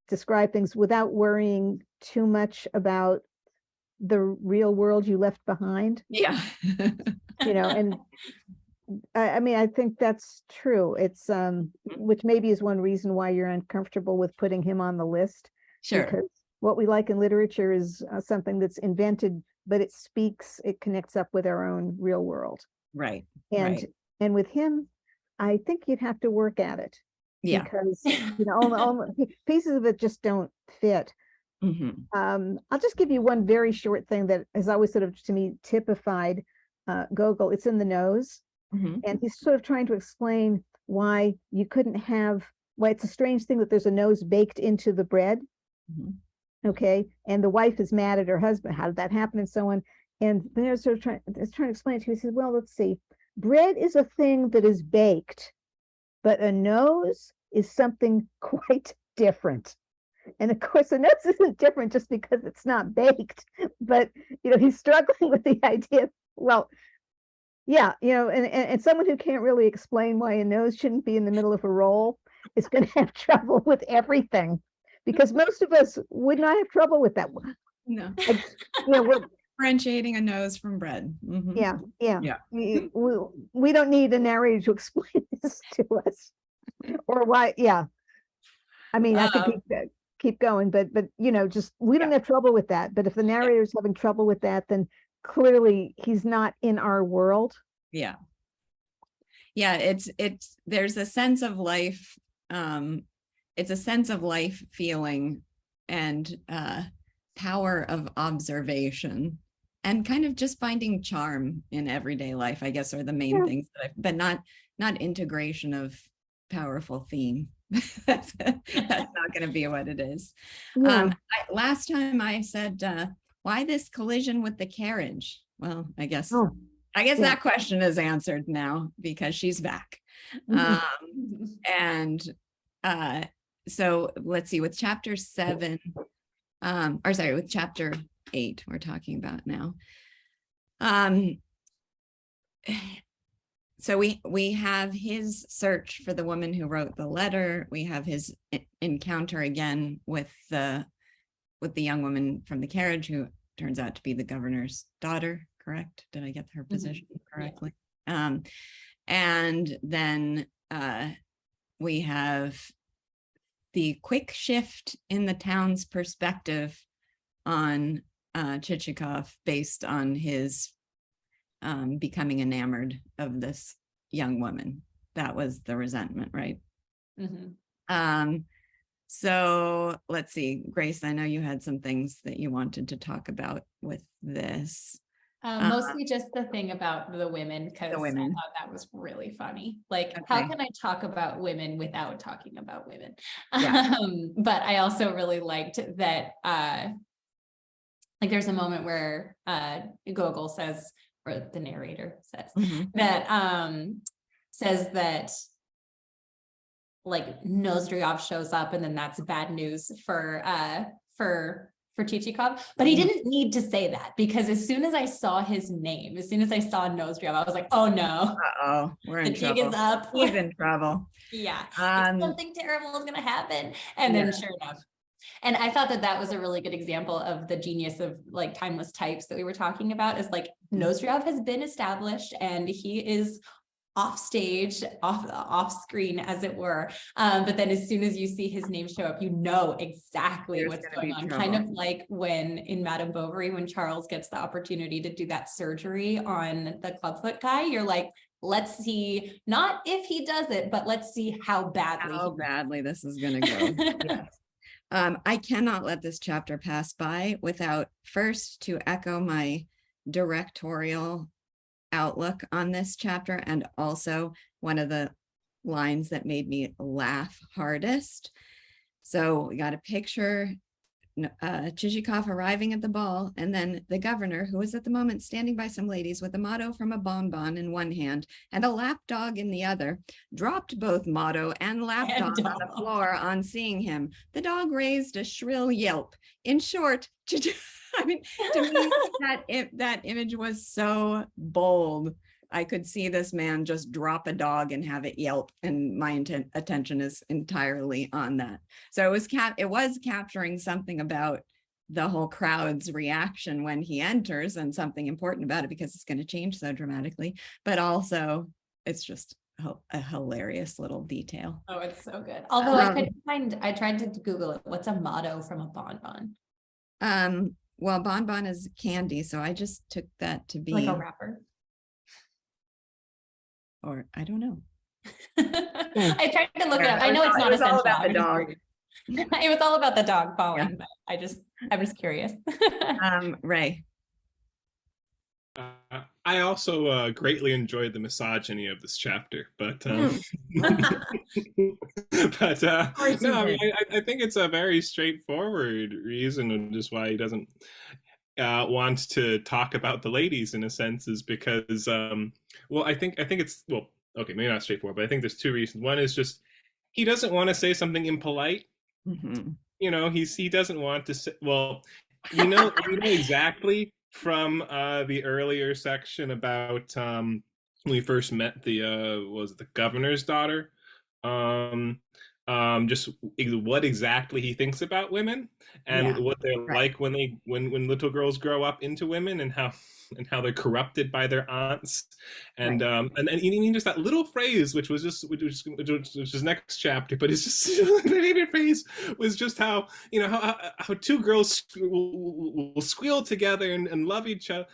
describe things without worrying too much about the real world you left behind. And I mean, I think that's true. It's which maybe is one reason why you're uncomfortable with putting him on the list. Because what we like in literature is something that's invented, but it connects up with our own real world. And with him, I think you'd have to work at it. Because pieces of it just don't fit. I'll just give you one very short thing that has always sort of, to me, typified Gogol. It's in the nose. And he's sort of trying to explain why it's a strange thing that there's a nose baked into the bread. Okay. And the wife is mad at her husband. How did that happen? And so on. And they're sort of trying to explain it to you. He says, well, let's see. Bread is a thing that is baked, but a nose is something quite different. And of course, the nose isn't different just because it's not baked, but he's struggling with the idea. Well, and someone who can't really explain why a nose shouldn't be in the middle of a roll is going to have trouble with everything, because most of us would not have trouble with that one. No, we're differentiating a nose from bread. We don't need a narrator to explain this to us, or why. I mean, I could keep going, but just we don't have trouble with that. But if the narrator's having trouble with that, then clearly he's not in our world. It's there's a sense of life. It's a sense of life feeling and power of observation and kind of just finding charm in everyday life, I guess, are the main things but not integration of powerful theme. That's not going to be what it is. Last time I said, why this collision with the carriage? Well, I guess that question is answered now because she's back. And so let's see, with chapter 7, or sorry, with chapter 8, we're talking about now. So we have his search for the woman who wrote the letter. We have his encounter again with the young woman from the carriage who turns out to be the governor's daughter, correct? Did I get her position correctly? Yeah. And then we have the quick shift in the town's perspective on Chichikov based on his becoming enamored of this young woman. That was the resentment, right? So let's see, Grace, I know you had some things that you wanted to talk about with this. Mostly just the thing about the women, because I thought that was really funny. Like, how can I talk about women without talking about women? Yeah. But I also really liked that, like, there's a moment where Gogol says, or the narrator says, says that, like, Nozdryov shows up, and then that's bad news for Chichikov, but he didn't need to say that, because as soon as I saw his name, as soon as I saw Nozdryov, I was like, oh no, we're in the trouble. jig is up. He's in trouble. Yeah, something terrible is gonna happen. And then sure enough. And I thought that that was a really good example of the genius of, like, timeless types that we were talking about, is like Nozdryov has been established and he is off stage, off screen, as it were. But then as soon as you see his name show up, you know exactly what's going on. Trouble. Kind of like when in Madame Bovary, when Charles gets the opportunity to do that surgery on the clubfoot guy, you're like, let's see, not if he does it, but let's see how badly this is going to go. Yes. I cannot let this chapter pass by without first to echo my directorial outlook on this chapter, and also one of the lines that made me laugh hardest. So we got a picture, Chichikov arriving at the ball, and then the governor, who was at the moment standing by some ladies with a motto from a bonbon in one hand and a lapdog in the other, dropped both motto and lapdog on the floor on seeing him. The dog raised a shrill yelp. In short, I mean, to me, that image was so bold. I could see this man just drop a dog and have it yelp, and my attention is entirely on that. So it was capturing something about the whole crowd's reaction when he enters, and something important about it because it's going to change so dramatically. But also, it's just a hilarious little detail. Oh, it's so good. Although I couldn't find. I tried to Google it. What's a motto from a bonbon? Well, bonbon is candy, so I just took that to be like a wrapper. Or I don't know. I tried to look it up. I know it's not essential. All about the dog. It was all about the dog falling, but I was curious. Ray. I also greatly enjoyed the misogyny of this chapter, but no, I think it's a very straightforward reason of just why he doesn't want to talk about the ladies, in a sense, is because well, I think it's, well, okay, maybe not straightforward, but I think there's two reasons. One is just he doesn't want to say something impolite. You know, he doesn't want to say, well, you know exactly from the earlier section about when we first met the governor's daughter, just what exactly he thinks about women and what they're like when little girls grow up into women, and how they're corrupted by their aunts, and even just that little phrase, which was next chapter, but it's just my favorite phrase was just how, you know, how two girls will squeal together and love each other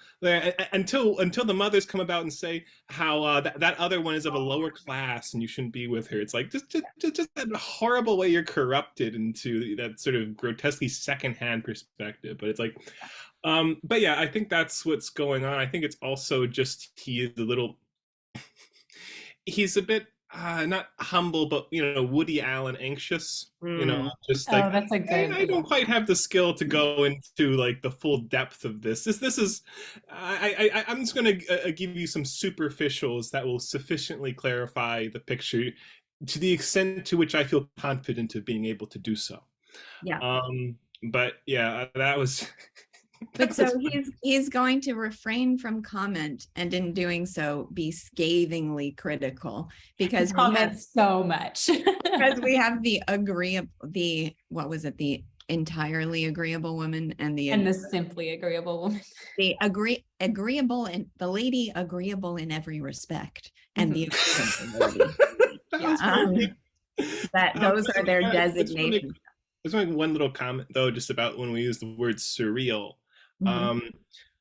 until the mothers come about and say how that other one is of a lower class and you shouldn't be with her. It's like just that horrible way you're corrupted into that sort of grotesquely secondhand perspective. But it's like, but yeah, I think that's what's going on. I think it's also just he is he's a bit not humble, but, you know, Woody Allen anxious. You know, just like, that's a good. I don't quite have the skill to go into like the full depth of this. This is I'm just going to give you some superficials that will sufficiently clarify the picture. to the extent to which I feel confident of being able to do so. Yeah. But yeah, that was. But so he's going to refrain from comment, and in doing so be scathingly critical, because Comments so much. because we have the what was it, the entirely agreeable woman and the simply agreeable woman. The agreeable, and the lady agreeable in every respect, and the agreeable lady. Those are their designations. There's only one little comment though, just about when we use the word surreal.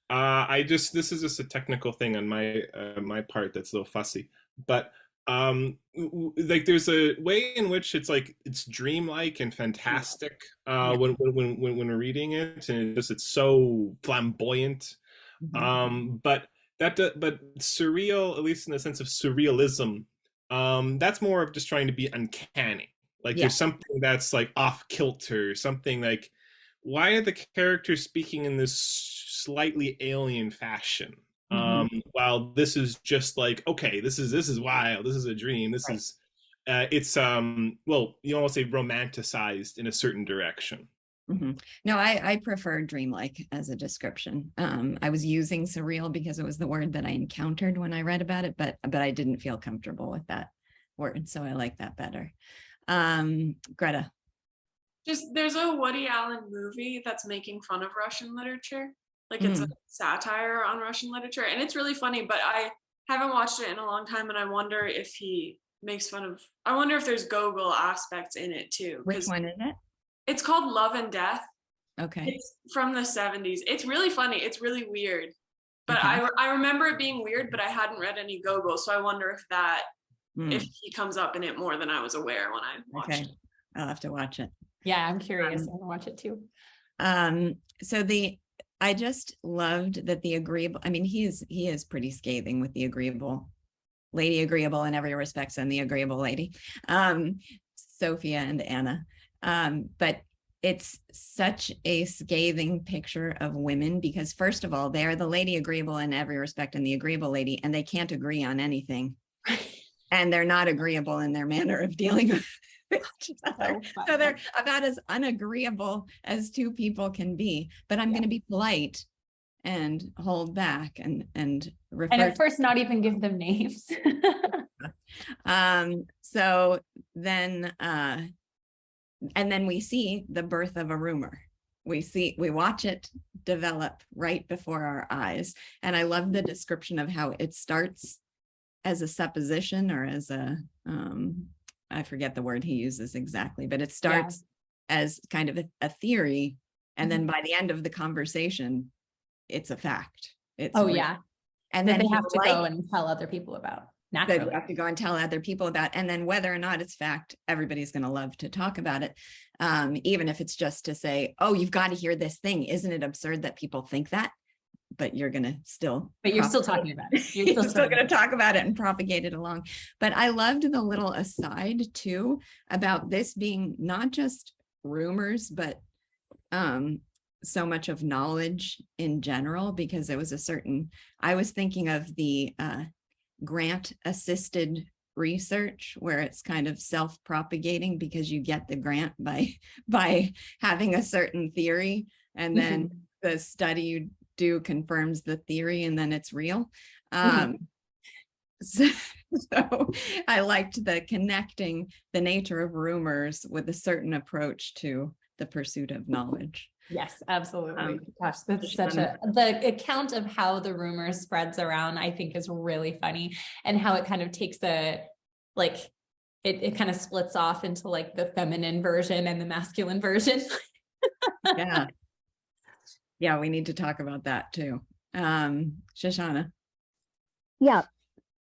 This is just a technical thing on my part that's a little fussy, but like there's a way in which it's dreamlike and fantastic when we're reading it, and it's so flamboyant. But surreal, at least in the sense of surrealism, that's more of just trying to be uncanny. Like there's something that's like off kilter, something like, why are the characters speaking in this slightly alien fashion? While this is just like, okay, this is wild, this is a dream, this is it's well, you almost say romanticized in a certain direction. No, I prefer dreamlike as a description. I was using surreal because it was the word that I encountered when I read about it, but I didn't feel comfortable with that word, so I like that better. Greta. There's a Woody Allen movie that's making fun of Russian literature. Like it's a satire on Russian literature, and it's really funny, but I haven't watched it in a long time, and I wonder if I wonder if there's Gogol aspects in it too. Which one is it? It's called Love and Death. Okay. It's from the 70s. It's really funny. It's really weird. But I remember it being weird, but I hadn't read any Gogol, so I wonder if he comes up in it more than I was aware when I watched it. I'll have to watch it. Yeah, I'm curious. I want to watch it too. I just loved that the agreeable, I mean, he is pretty scathing with the agreeable lady, agreeable in every respect, and the agreeable lady, Sophia and Anna. But it's such a scathing picture of women, because first of all, they are the lady agreeable in every respect and the agreeable lady, and they can't agree on anything. And they're not agreeable in their manner of dealing with each other. So they're about as unagreeable as two people can be. But I'm going to be polite and hold back and refer. And at first, not even give them names. So then, and then we see the birth of a rumor. We watch it develop right before our eyes. And I love the description of how it starts as a supposition, or as a, I forget the word he uses exactly, but it starts as kind of a theory. And then by the end of the conversation, it's a fact. It's real. And then they have to go and tell other people about. Naturally. They have to go and tell other people about, and then whether or not it's fact, everybody's going to love to talk about it. Even if it's just to say, oh, you've got to hear this thing. Isn't it absurd that people think that? But you're going to still. But you're still talking about it. You're still going to talk about it and propagate it along. But I loved the little aside too about this being not just rumors, but so much of knowledge in general, because it was I was thinking of the grant assisted research where it's kind of self-propagating, because you get the grant by having a certain theory, and then the study you do confirms the theory, and then it's real. So I liked the connecting the nature of rumors with a certain approach to the pursuit of knowledge. Yes, absolutely. Gosh, that's the account of how the rumor spreads around, I think, is really funny, and how it kind of takes it kind of splits off into like the feminine version and the masculine version. Yeah, we need to talk about that too. Shoshana. Yeah.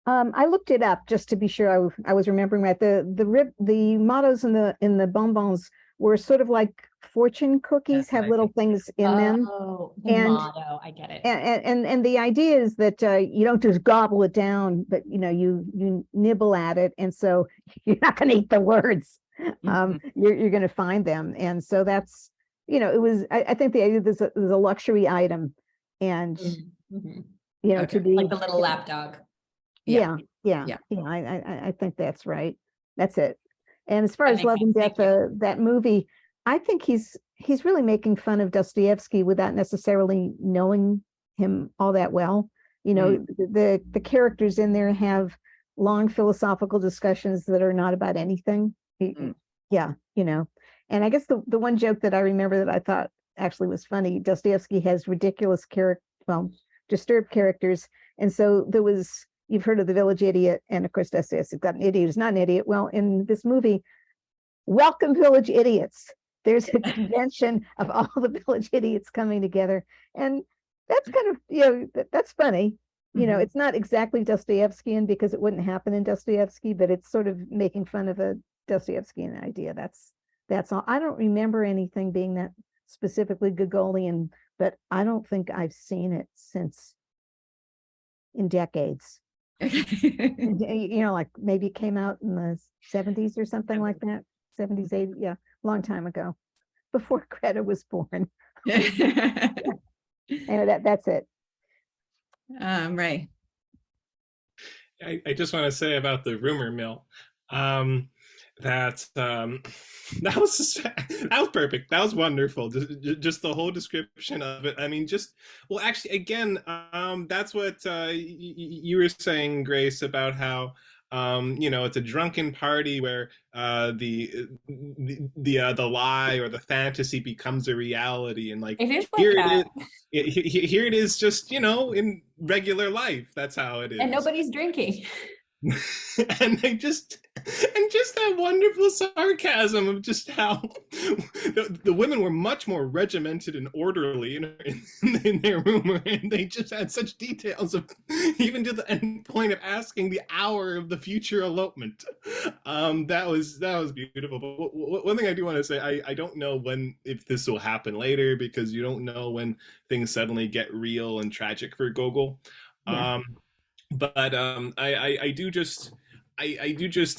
I looked it up just to be sure I was remembering right. The mottos in the bonbons were sort of like fortune cookies, have little things in them. Oh, the motto, I get it. And the idea is that you don't just gobble it down, but you nibble at it, and so you're not going to eat the words. You're going to find them, and so that's it was. I think the idea there's a luxury item, and to be like the little lap dog. Yeah. I think that's right. That's it. And as far That as makes Love and sense. Death, Thank that movie, I think he's really making fun of Dostoevsky without necessarily knowing him all that well. You know, the characters in there have long philosophical discussions that are not about anything. Yeah, you know. And I guess the one joke that I remember that I thought actually was funny, Dostoevsky has ridiculous disturbed characters. And so there was, you've heard of the village idiot, and of course Dostoevsky's got an idiot who's not an idiot. Well, in this movie, welcome village idiots. There's a convention of all the village idiots coming together. And that's kind of, you know, that's funny. You know, it's not exactly Dostoevskian because it wouldn't happen in Dostoevsky, but it's sort of making fun of a Dostoevskian idea. That's all. I don't remember anything being that specifically Gogolian, but I don't think I've seen it since in decades. And, you know, like maybe it came out in the 70s or something like that. 70s, 80s, yeah, long time ago, before Greta was born. And that's it. Right. I just want to say about the rumor mill, that that was perfect. That was wonderful. Just the whole description of it. I mean, well, actually, again, that's what you were saying, Grace, about how you know, it's a drunken party where the lie or the fantasy becomes a reality, and like it is here like that. here it is, just, you know, in regular life. That's how it is. And nobody's drinking. And just that wonderful sarcasm of just how the women were much more regimented and orderly in their rumor, and they just had such details of, even to the end point of asking the hour of the future elopement. That was beautiful. But one thing I do want to say, I don't know if this will happen later, because you don't know when things suddenly get real and tragic for Gogol. Yeah. But I do just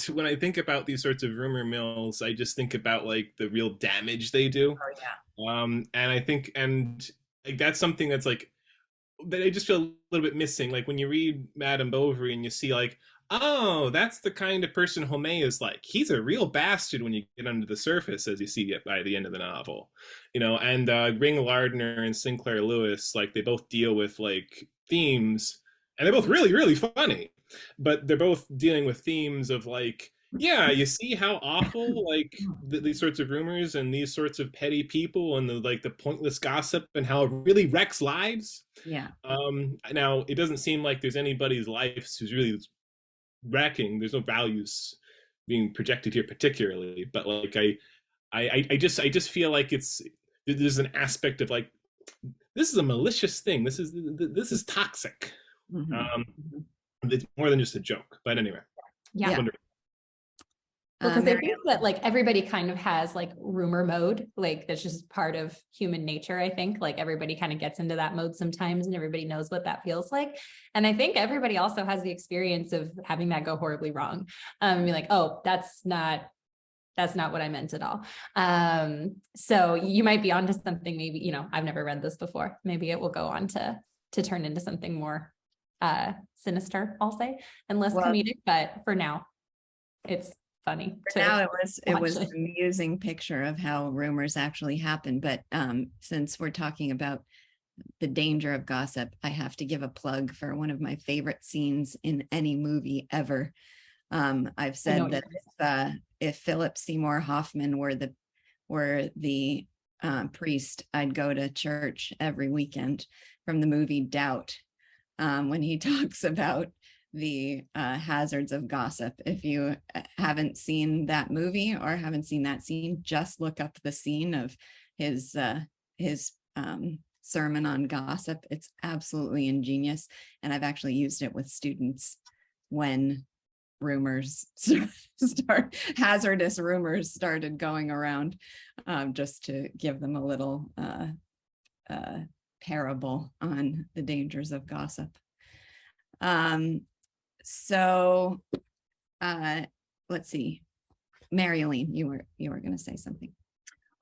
when I think about these sorts of rumor mills, I just think about like the real damage they do. Oh yeah. And I think, and like that's something that's like that I just feel a little bit missing. Like when you read Madame Bovary and you see like, oh, that's the kind of person Homais is like. He's a real bastard when you get under the surface, as you see it by the end of the novel. You know, and Ring Lardner and Sinclair Lewis, like they both deal with like themes, and they're both really, really funny, but they're both dealing with themes of like, yeah, you see how awful like these sorts of rumors and these sorts of petty people and the pointless gossip and how it really wrecks lives. Yeah. Now it doesn't seem like there's anybody's life who's really wrecking. There's no values being projected here particularly, but like I just feel like there's an aspect of like, this is a malicious thing. This is toxic. It's more than just a joke. But anyway, Yeah. wonderful. Because I think that like everybody kind of has like rumor mode, like that's just part of human nature. I think like everybody kind of gets into that mode sometimes, and everybody knows what that feels like. And I think everybody also has the experience of having that go horribly wrong. And be like, oh, that's not what I meant at all. So you might be onto something. Maybe, you know, I've never read this before. Maybe it will go on to turn into something more sinister, I'll say, and less comedic. But for now, it's funny. Now it was an amusing picture of how rumors actually happen. But since we're talking about the danger of gossip, I have to give a plug for one of my favorite scenes in any movie ever. I've said that if Philip Seymour Hoffman were the priest, I'd go to church every weekend, from the movie Doubt, when he talks about the hazards of gossip. If you haven't seen that movie or haven't seen that scene, just look up the scene of his sermon on gossip. It's absolutely ingenious, and I've actually used it with students when hazardous rumors started going around, just to give them a little parable on the dangers of gossip. So let's see, Marilyn, you were going to say something.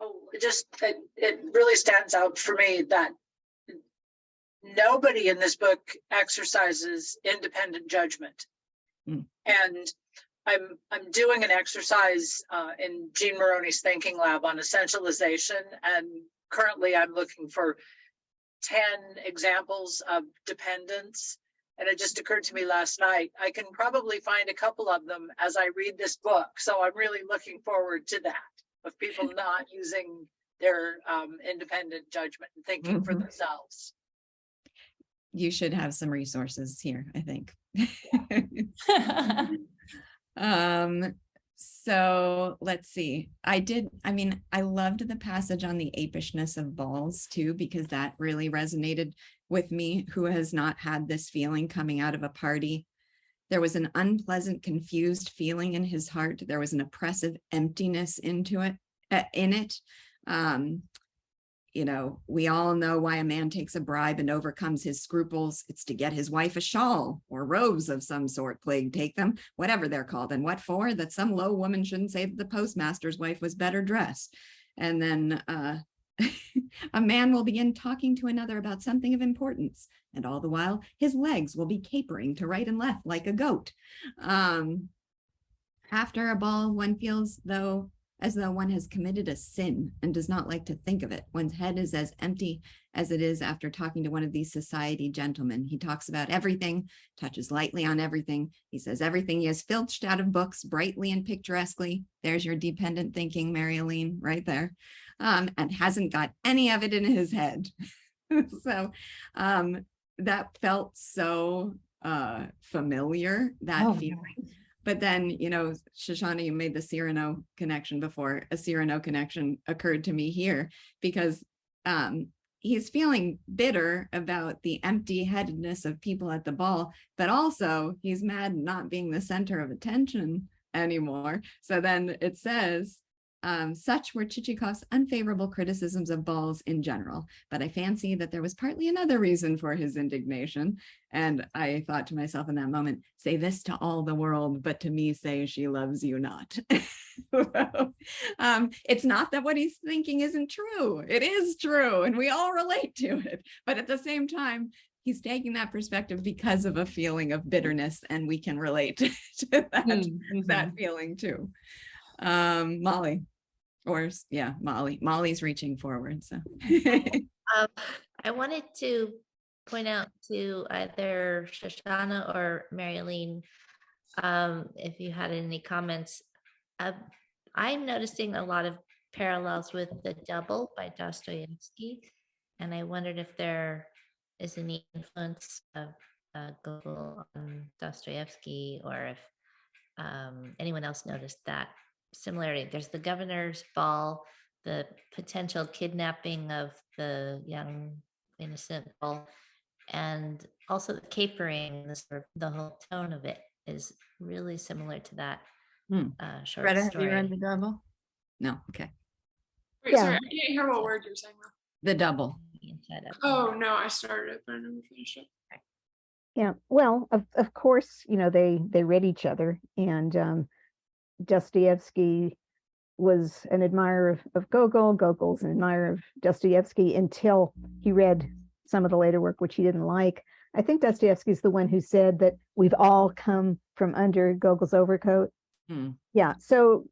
Oh, it really stands out for me that nobody in this book exercises independent judgment. And I'm doing an exercise in Jean Maroney's thinking lab on essentialization, and currently I'm looking for 10 examples of dependence. And it just occurred to me last night, I can probably find a couple of them as I read this book. So I'm really looking forward to that, of people not using their independent judgment and thinking for themselves. You should have some resources here, I think. So let's see. I loved the passage on the apishness of balls too, because that really resonated with me, who has not had this feeling coming out of a party. There was an unpleasant, confused feeling in his heart. There was an oppressive emptiness in it. You know, we all know why a man takes a bribe and overcomes his scruples. It's to get his wife a shawl or robes of some sort, plague take them, whatever they're called. And what for? That some low woman shouldn't say that the postmaster's wife was better dressed. And then a man will begin talking to another about something of importance. And all the while, his legs will be capering to right and left like a goat. After a ball, one feels as though one has committed a sin and does not like to think of it. One's head is as empty as it is after talking to one of these society gentlemen. He talks about everything, touches lightly on everything. He says everything he has filched out of books brightly and picturesquely. There's your dependent thinking, Mary-Aline, right there. And hasn't got any of it in his head. So that felt so familiar, that feeling. But then, you know, Shoshana, you made the Cyrano connection before. A Cyrano connection occurred to me here, because he's feeling bitter about the empty-headedness of people at the ball, but also he's mad not being the center of attention anymore. So then it says, such were Chichikov's unfavorable criticisms of balls in general, but I fancy that there was partly another reason for his indignation. And I thought to myself in that moment, say this to all the world, but to me say she loves you not. It's not that what he's thinking isn't true. It is true, and we all relate to it. But at the same time, he's taking that perspective because of a feeling of bitterness, and we can relate to that feeling too. Molly, Molly's reaching forward. So I wanted to point out to either Shoshana or Mary-Aline, if you had any comments. I'm noticing a lot of parallels with The Double by Dostoevsky, and I wondered if there is any influence of Gogol on Dostoevsky, or if anyone else noticed that similarity. There's the governor's ball, the potential kidnapping of the young innocent girl, and also the capering. The whole tone of it is really similar to that short Greta, story. have you read The Double? No. Okay. Wait, sorry, I can't hear what word you're saying though. The Double. Oh no, I started it, but I never finished it. Yeah, well, of course, you know, they read each other, and Dostoevsky was an admirer of Gogol. Gogol's an admirer of Dostoevsky until he read some of the later work, which he didn't like. I think Dostoevsky's the one who said that we've all come from under Gogol's overcoat. Yeah, so,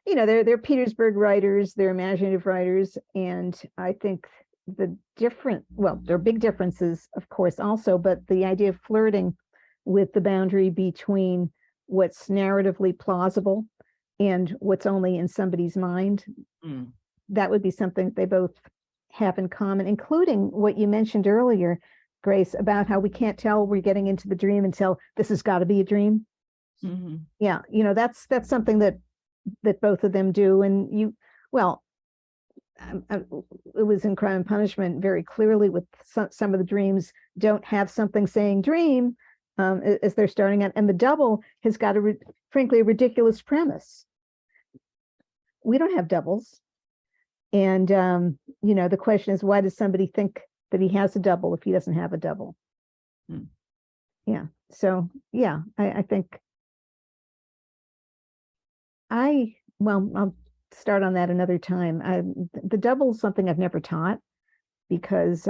you know, they're Petersburg writers, they're imaginative writers, and I think there are big differences, of course, also, but the idea of flirting with the boundary between what's narratively plausible and what's only in somebody's mind, that would be something that they both have in common, including what you mentioned earlier, Grace, about how we can't tell we're getting into the dream until this has got to be a dream. Yeah, you know, that's something that both of them do. And it was in Crime and Punishment very clearly with some of the dreams don't have something saying dream as they're starting out. And The Double has got frankly a ridiculous premise. We don't have doubles. And, you know, the question is, why does somebody think that he has a double if he doesn't have a double? Yeah. So, yeah, I think I'll start on that another time. The double is something I've never taught because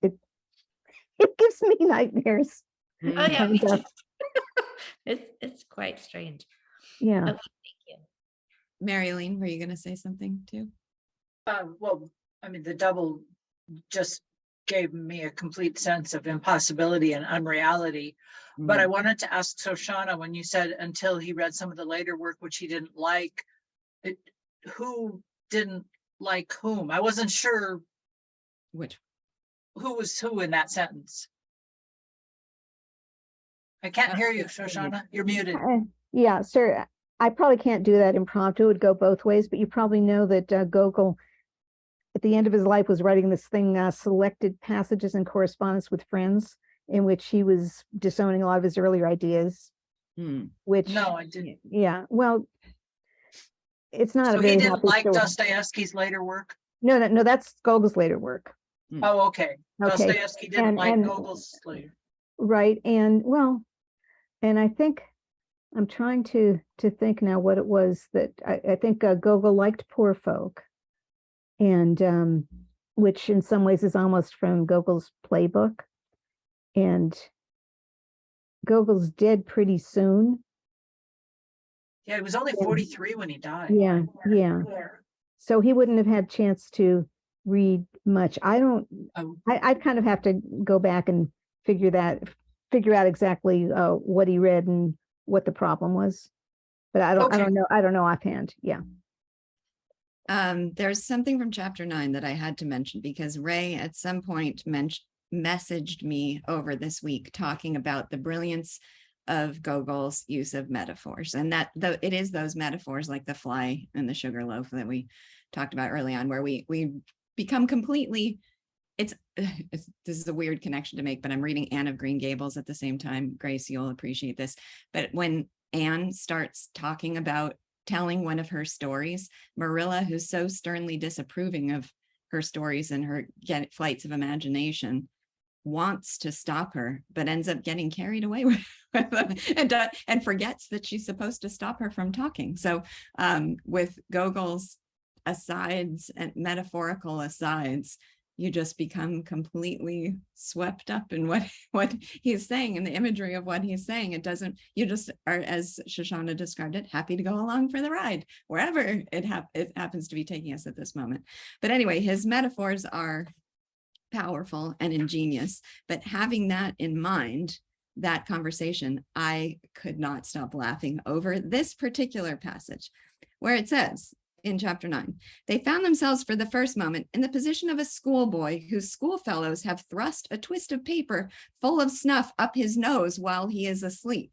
it gives me nightmares. Oh yeah, me too. It's quite strange. Yeah. Okay, thank you. Marilyn, were you going to say something too? Well, I mean, the double just gave me a complete sense of impossibility and unreality. But I wanted to ask Shoshana, when you said until he read some of the later work, which he didn't like, who didn't like whom? I wasn't sure Which? who was who in that sentence. I can't hear you, Shoshana. You're muted. Yeah, sir. I probably can't do that impromptu. It would go both ways, but you probably know that Gogol, at the end of his life, was writing this thing, Selected Passages in Correspondence with Friends, in which he was disowning a lot of his earlier ideas, which, No, I didn't. yeah, well, it's not So a very he didn't happy like story. Dostoevsky's later work? No, that's Gogol's later work. Oh, okay. Okay. Dostoevsky didn't like Gogol's later. Right, and well, and I think I'm trying to think now what it was that I think Gogol liked Poor Folk, and which in some ways is almost from Gogol's playbook. And Gogol's dead pretty soon. Yeah, he was only 43 when he died. Yeah. So he wouldn't have had a chance to read much. I kind of have to go back and figure out exactly what he read and what the problem was. But I don't know offhand. Yeah. There's something from chapter 9 that I had to mention because Ray at some point messaged me over this week talking about the brilliance of Gogol's use of metaphors, and that though it is those metaphors like the fly and the sugar loaf that we talked about early on, where we become completely. This is a weird connection to make, but I'm reading Anne of Green Gables at the same time. Grace, you'll appreciate this. But when Anne starts talking about telling one of her stories, Marilla, who's so sternly disapproving of her stories and her flights of imagination, wants to stop her, but ends up getting carried away with them and forgets that she's supposed to stop her from talking. So with Gogol's asides and metaphorical asides, you just become completely swept up in what he's saying and the imagery of what he's saying. You just are, as Shoshana described it, happy to go along for the ride, wherever it happens to be taking us at this moment. But anyway, his metaphors are powerful and ingenious, but having that in mind, that conversation, I could not stop laughing over this particular passage where it says, in chapter 9, they found themselves for the first moment in the position of a schoolboy whose schoolfellows have thrust a twist of paper full of snuff up his nose while he is asleep.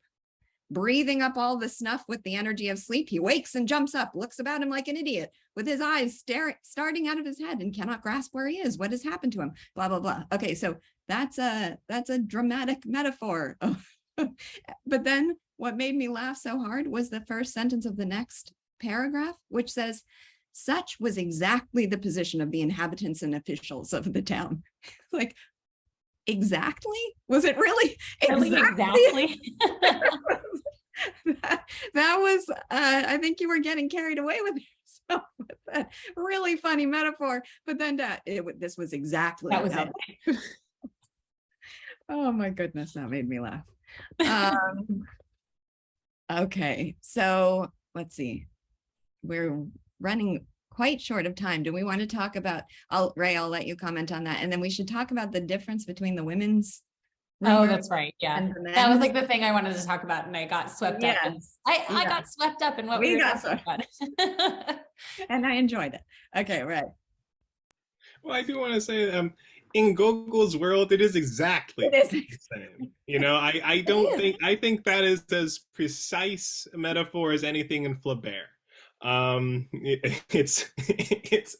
Breathing up all the snuff with the energy of sleep, he wakes and jumps up, looks about him like an idiot, with his eyes starting out of his head and cannot grasp where he is, what has happened to him, blah, blah, blah. Okay, so that's a dramatic metaphor. But then what made me laugh so hard was the first sentence of the next paragraph, which says, such was exactly the position of the inhabitants and officials of the town. Like, exactly? Was it really exactly? that was, I think you were getting carried away with yourself with that really funny metaphor. But then this was exactly. That was it. Oh my goodness, that made me laugh. Okay, so let's see. We're running quite short of time. Do we want to talk about, Ray, I'll let you comment on that. And then we should talk about the difference between the women's. Oh, that's right. Yeah. That was like the thing I wanted to talk about and I got swept up. I got swept up in what we were talking about. And I enjoyed it. Okay, right. Well, I do want to say, in Gogol's world, it is exactly the same. You know, I think that is as precise a metaphor as anything in Flaubert. It's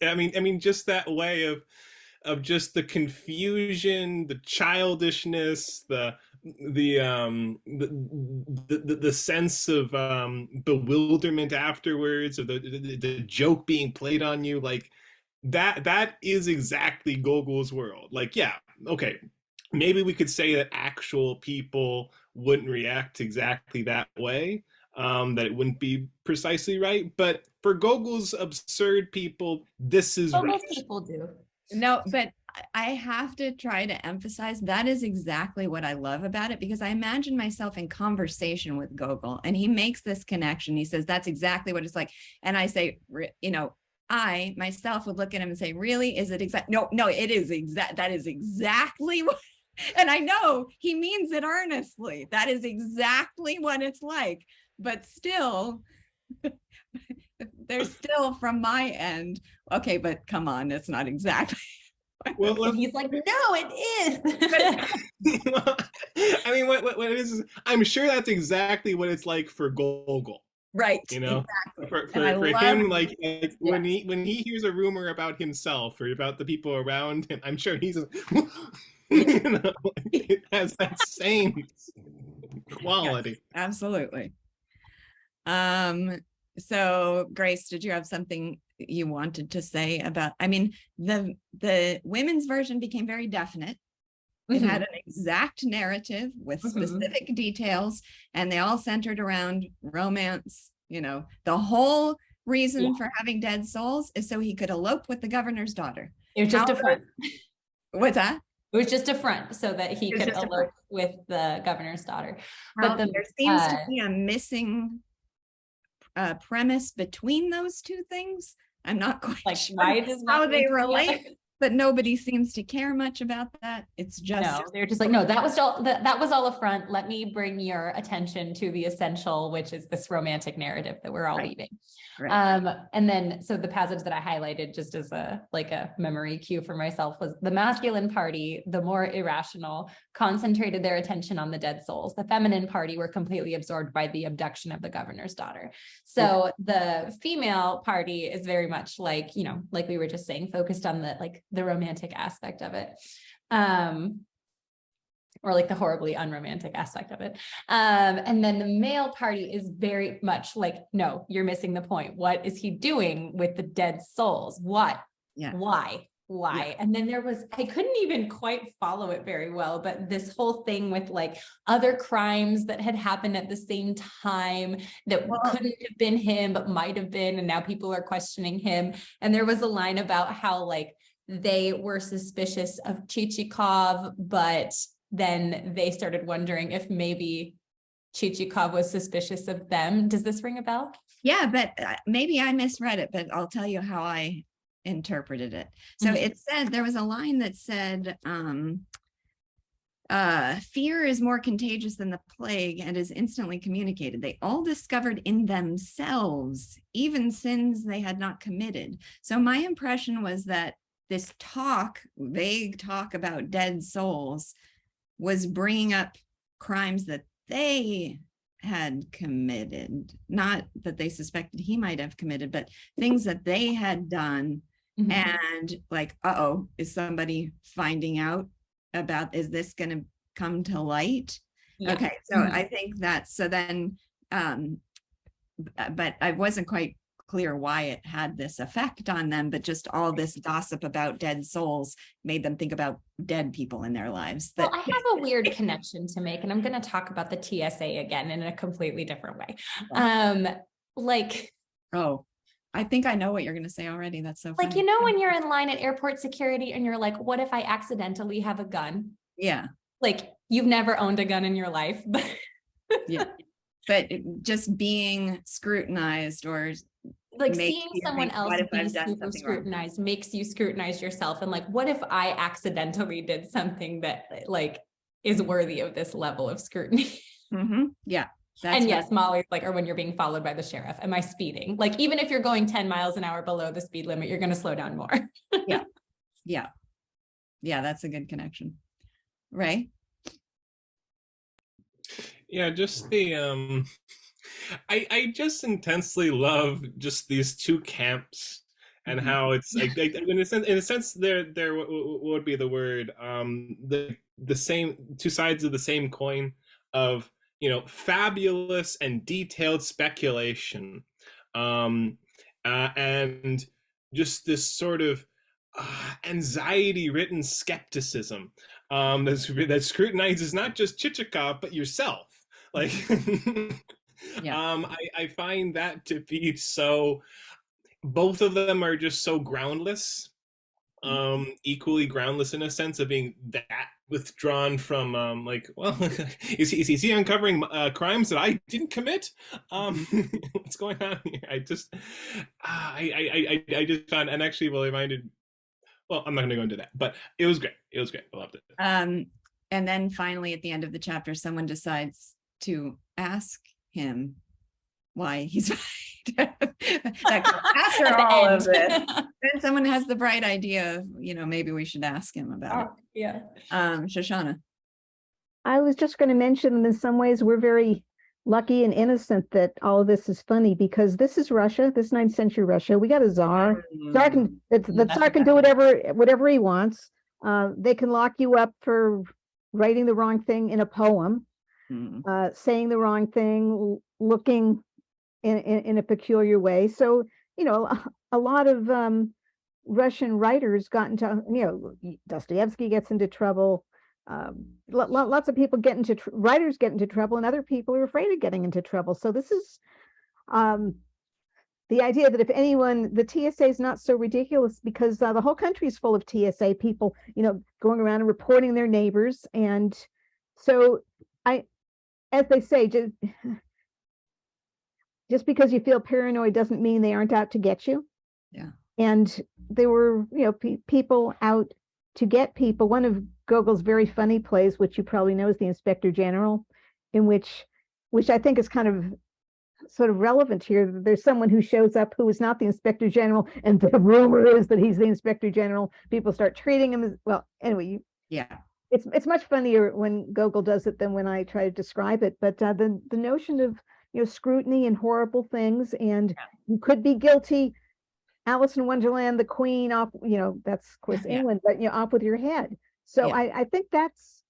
I mean just that way of just the confusion, the childishness, the sense of bewilderment afterwards, or the joke being played on you, like that is exactly Gogol's world. Like, yeah, okay, maybe we could say that actual people wouldn't react exactly that way, that it wouldn't be precisely right, but for Gogol's absurd people, this is right. Most people do. No, but I have to try to emphasize that is exactly what I love about it, because I imagine myself in conversation with Gogol and he makes this connection. He says, that's exactly what it's like. And I say, I myself would look at him and say, really, is it exact? No, it is exact. That is exactly what, and I know he means it earnestly. That is exactly what it's like, but still, there's still from my end, okay, but come on, it's not exactly. Well, And he's like, no, it is. I mean, what it is, I'm sure that's exactly what it's like for Gogol. Right. Exactly. For love him, like when he hears a rumor about himself or about the people around him, I'm sure he's it has that same quality. Yes, absolutely. So Grace, did you have something you wanted to say about, I mean, the women's version became very definite. It had an exact narrative with specific details, and they all centered around romance. The whole reason for having dead souls is so he could elope with the governor's daughter. It was just a front. What's that? It was just a front so that he could elope with the governor's daughter. But there seems to be a missing premise between those two things. I'm not quite sure how they relate, but nobody seems to care much about that. It's just no, they're just like, no, that was all a front. Let me bring your attention to the essential, which is this romantic narrative that we're all leaving. Right. And then so the passage that I highlighted just as a memory cue for myself was the masculine party, the more irrational, concentrated their attention on the dead souls. The feminine party were completely absorbed by the abduction of the governor's daughter. So the female party is very much like, like we were just saying, focused on the romantic aspect of it. Or like the horribly unromantic aspect of it. And then the male party is very much like, no, you're missing the point. What is he doing with the dead souls? What? Yeah. Why? Yeah. And then I couldn't even quite follow it very well, but this whole thing with other crimes that had happened at the same time that couldn't have been him, but might have been. And now people are questioning him. And there was a line about how they were suspicious of Chichikov, but then they started wondering if maybe Chichikov was suspicious of them. Does this ring a bell? Yeah, but maybe I misread it, but I'll tell you how I interpreted it. So it said, there was a line that said, fear is more contagious than the plague and is instantly communicated. They all discovered in themselves even sins they had not committed. So my impression was that this vague talk about dead souls was bringing up crimes that they had committed, not that they suspected he might have committed, but things that they had done. And is somebody finding out about, is this going to come to light? Yeah. Okay, so I think that's, so then, but I wasn't quite clear why it had this effect on them, but just all this gossip about dead souls made them think about dead people in their lives. Well, I have a weird connection to make, and I'm going to talk about the TSA again in a completely different way. I think I know what you're going to say already. That's so funny. When you're in line at airport security and you're like, what if I accidentally have a gun? Yeah. You've never owned a gun in your life, but yeah. But just being scrutinized or seeing someone else be super scrutinized makes you scrutinize yourself. And what if I accidentally did something that is worthy of this level of scrutiny? Yeah. And yes, Molly's or when you're being followed by the sheriff, am I speeding? Even if you're going 10 miles an hour below the speed limit, you're going to slow down more. Yeah. Yeah. Yeah. That's a good connection. Right. Yeah. Just the, I just intensely love just these two camps and how it's in a sense, they're what would be the word, the same two sides of the same coin of, fabulous and detailed speculation, and just this sort of anxiety-ridden skepticism that scrutinizes not just Chichikov but yourself. Yeah. I find that to be so. Both of them are just so groundless, equally groundless in a sense of being that withdrawn from like, well, is he uncovering crimes that I didn't commit? What's going on here? I just found, and actually, well, it reminded. Well, I'm not going to go into that, but it was great. It was great. I loved it. And then finally, at the end of the chapter, someone decides to ask him why he's right. After At the all end. of this, then someone has the bright idea of, maybe we should ask him about Oh, yeah. it. Shoshana. I was just going to mention, in some ways, we're very lucky and innocent that all of this is funny, because this is Russia, this 9th century Russia. We got a czar. The czar can do whatever he wants. They can lock you up for writing the wrong thing in a poem, saying the wrong thing, looking in a peculiar way. So, a lot of Russian writers got into, Dostoevsky gets into trouble. Lots of people writers get into trouble, and other people are afraid of getting into trouble. So this is the idea that if anyone, the TSA is not so ridiculous, because the whole country is full of TSA people, going around and reporting their neighbors. And so as they say, just because you feel paranoid doesn't mean they aren't out to get you. Yeah. And there were, people out to get people. One of Gogol's very funny plays, which you probably know, is The Inspector General, in which I think is kind of sort of relevant here. There's someone who shows up who is not the Inspector General, and the rumor is that he's the Inspector General. People start treating him as, well, anyway. Yeah. It's much funnier when Gogol does it than when I try to describe it. But the notion of, scrutiny and horrible things, and you could be guilty. Alice in Wonderland, the Queen, off, that's of course England, but off with your head. So I think that's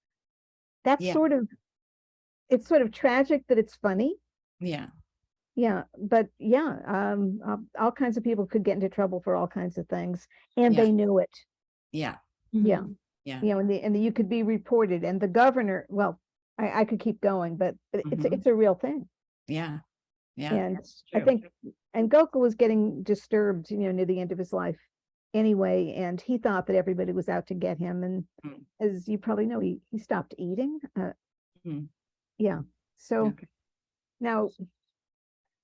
sort of, it's sort of tragic that it's funny. Yeah. Yeah, but all kinds of people could get into trouble for all kinds of things, and they knew it. Yeah. Yeah. Yeah. And you could be reported, and the governor. Well, I could keep going, but it's a real thing. Yeah. Yeah. And I think, and Gokul was getting disturbed, near the end of his life anyway, and he thought that everybody was out to get him. And as you probably know, he stopped eating. Yeah. So now,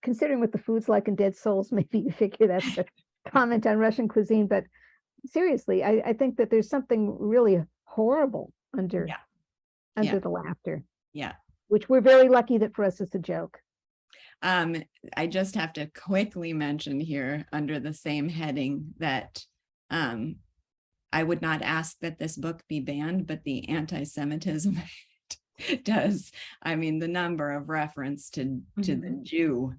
considering what the food's like in Dead Souls, maybe you figure that's a comment on Russian cuisine. But seriously, I think that there's something really horrible under the laughter. Yeah. Which we're very lucky that for us it's a joke. I just have to quickly mention here, under the same heading, that I would not ask that this book be banned, but the anti-Semitism does. I mean, the number of reference to the Jew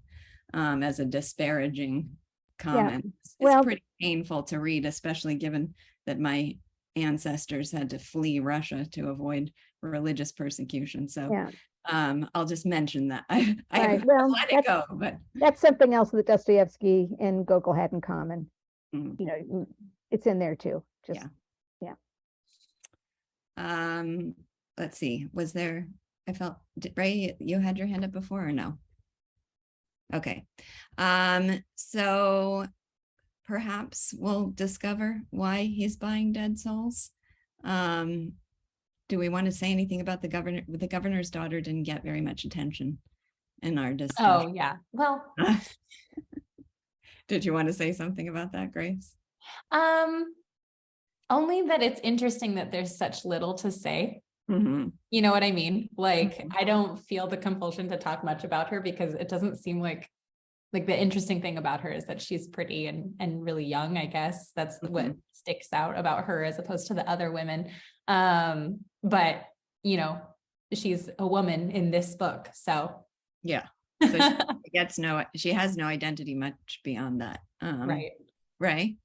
as a disparaging comment is pretty painful to read, especially given that my ancestors had to flee Russia to avoid religious persecution. So I'll just mention that. I let it go, but that's something else that Dostoevsky and Gogol had in common. It's in there too. Let's see. Was there? Ray, you had your hand up before or no? Okay. So perhaps we'll discover why he's buying Dead Souls. Do we want to say anything about the governor? The governor's daughter didn't get very much attention in our discussion. Oh, yeah. Well, did you want to say something about that, Grace? Only that it's interesting that there's such little to say. You know what I mean? Like, I don't feel the compulsion to talk much about her, because it doesn't seem like the interesting thing about her is that she's pretty and really young. I guess that's what sticks out about her as opposed to the other women. But she's a woman in this book, so so she has no identity much beyond that. Right.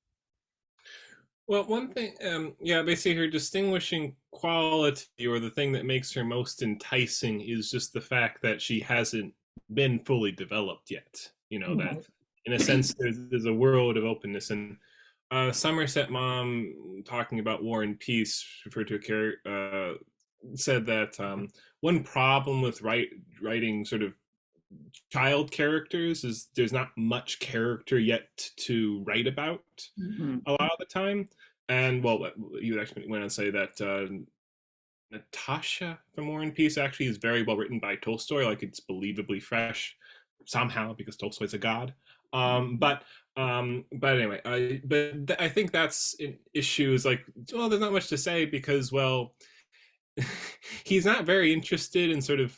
Well, one thing, basically her distinguishing quality, or the thing that makes her most enticing, is just the fact that she hasn't been fully developed yet. That in a sense there's a world of openness. And Somerset Maugham, talking about War and Peace, referred to a character, said that one problem with writing sort of child characters is there's not much character yet to write about a lot of the time. And well, you actually went on to say that Natasha from War and Peace actually is very well written by Tolstoy. Like it's believably fresh somehow because Tolstoy's a god. But anyway, I think that's an issue. Is like, well, there's not much to say because, well, he's not very interested in sort of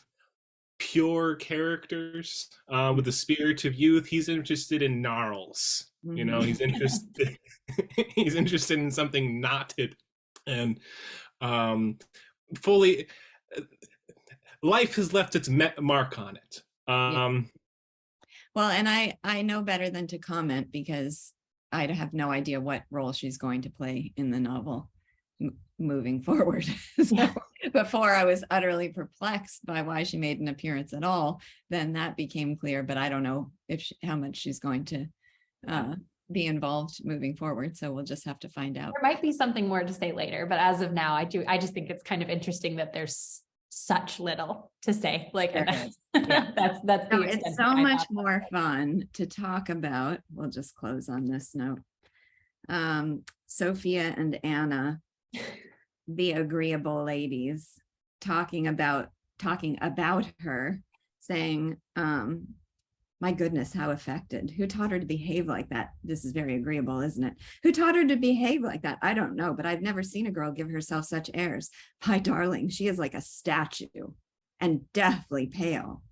pure characters with the spirit of youth. He's interested in gnarls. You know, he's interested. He's interested in something knotted and fully. Life has left its mark on it. Well, and I know better than to comment because I have no idea what role she's going to play in the novel moving forward. So before I was utterly perplexed by why she made an appearance at all, then that became clear, but I don't know if how much she's going to be involved moving forward. So we'll just have to find out. There might be something more to say later, but as of now, I just think it's kind of interesting that there's such little to say. Like that's So it's so much more fun to talk about. We'll just close on this note. Sophia and Anna, the agreeable ladies, talking about her, saying, my goodness, how affected. Who taught her to behave like that? This is very agreeable, isn't it? Who taught her to behave like that? I don't know, but I've never seen a girl give herself such airs. My darling, she is like a statue and deathly pale.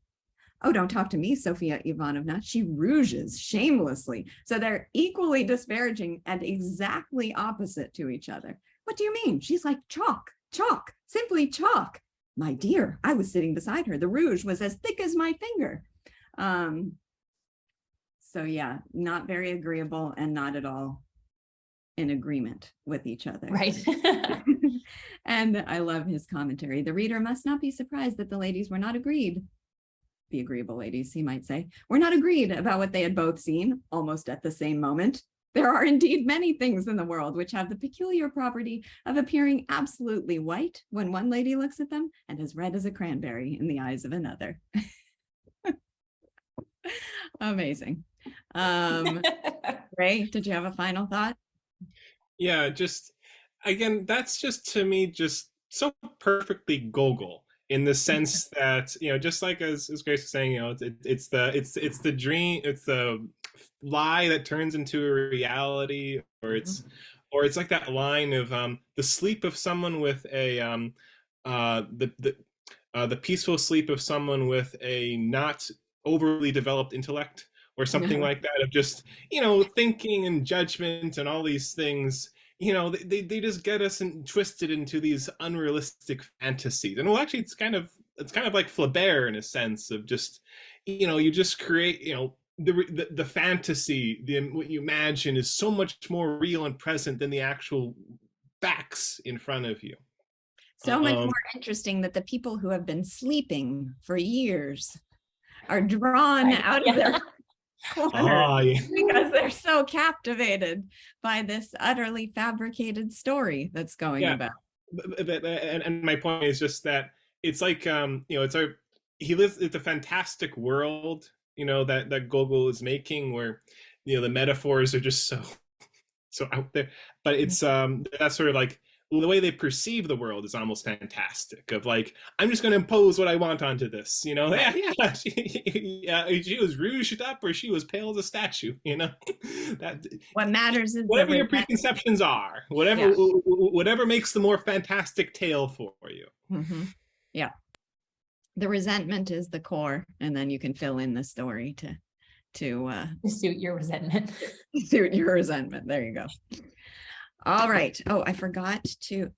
Oh, don't talk to me, Sophia Ivanovna. She rouges shamelessly. So they're equally disparaging and exactly opposite to each other. What do you mean? She's like chalk, simply chalk. My dear, I was sitting beside her. The rouge was as thick as my finger. So yeah, not very agreeable and not at all in agreement with each other. Right. And I love his commentary. The reader must not be surprised that the ladies were not agreed. The agreeable ladies, he might say, were not agreed about what they had both seen almost at the same moment. There are indeed many things in the world which have the peculiar property of appearing absolutely white when one lady looks at them and as red as a cranberry in the eyes of another. Amazing. Ray, did you have a final thought? Yeah, just again, that's just to me just so perfectly Gogol in the sense that, you know, just like as Grace was saying, you know, it's the dream, it's the lie that turns into a reality, or it's like that line of the sleep of someone with a the peaceful sleep of someone with a not overly developed intellect, or something like that, of just, you know, thinking and judgment and all these things. You know, they just get us twisted into these unrealistic fantasies. And well, actually, it's kind of like Flaubert in a sense of just, you know, you just create, you know, the fantasy, what you imagine is so much more real and present than the actual facts in front of you. So much more interesting that the people who have been sleeping for years are drawn out of their corner because they're so captivated by this utterly fabricated story that's going about. And my point is just that it's like, you know, it's a fantastic world, you know, that Gogol is making, where, you know, the metaphors are just so out there, but it's that's sort of like the way they perceive the world is almost fantastic, of like, I'm just going to impose what I want onto this, you know. She was rouged up or she was pale as a statue, you know. That what matters is whatever your preconceptions are, whatever makes the more fantastic tale for you. Yeah, the resentment is the core, and then you can fill in the story to suit your resentment. There you go. All right. Oh, I forgot to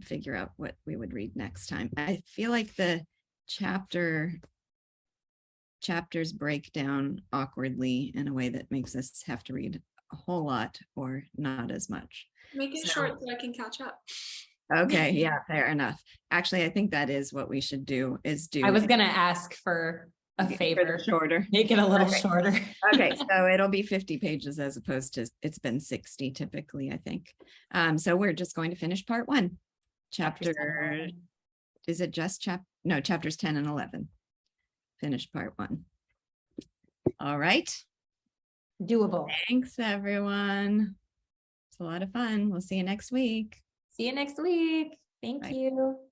figure out what we would read next time. I feel like the chapters break down awkwardly in a way that makes us have to read a whole lot or not as much. Make it short so I can catch up. Okay, yeah, fair enough. Actually, I think that is what we should do. I was gonna ask for a favor, shorter, make it a little shorter. Okay, so it'll be 50 pages as opposed to, it's been 60 typically, I think. So we're just going to finish part 1. Is it just chapters 10 and 11. Finish part 1. All right. Doable. Thanks, everyone. a lot of fun. We'll see you next week. See you next week. Thank Bye. you.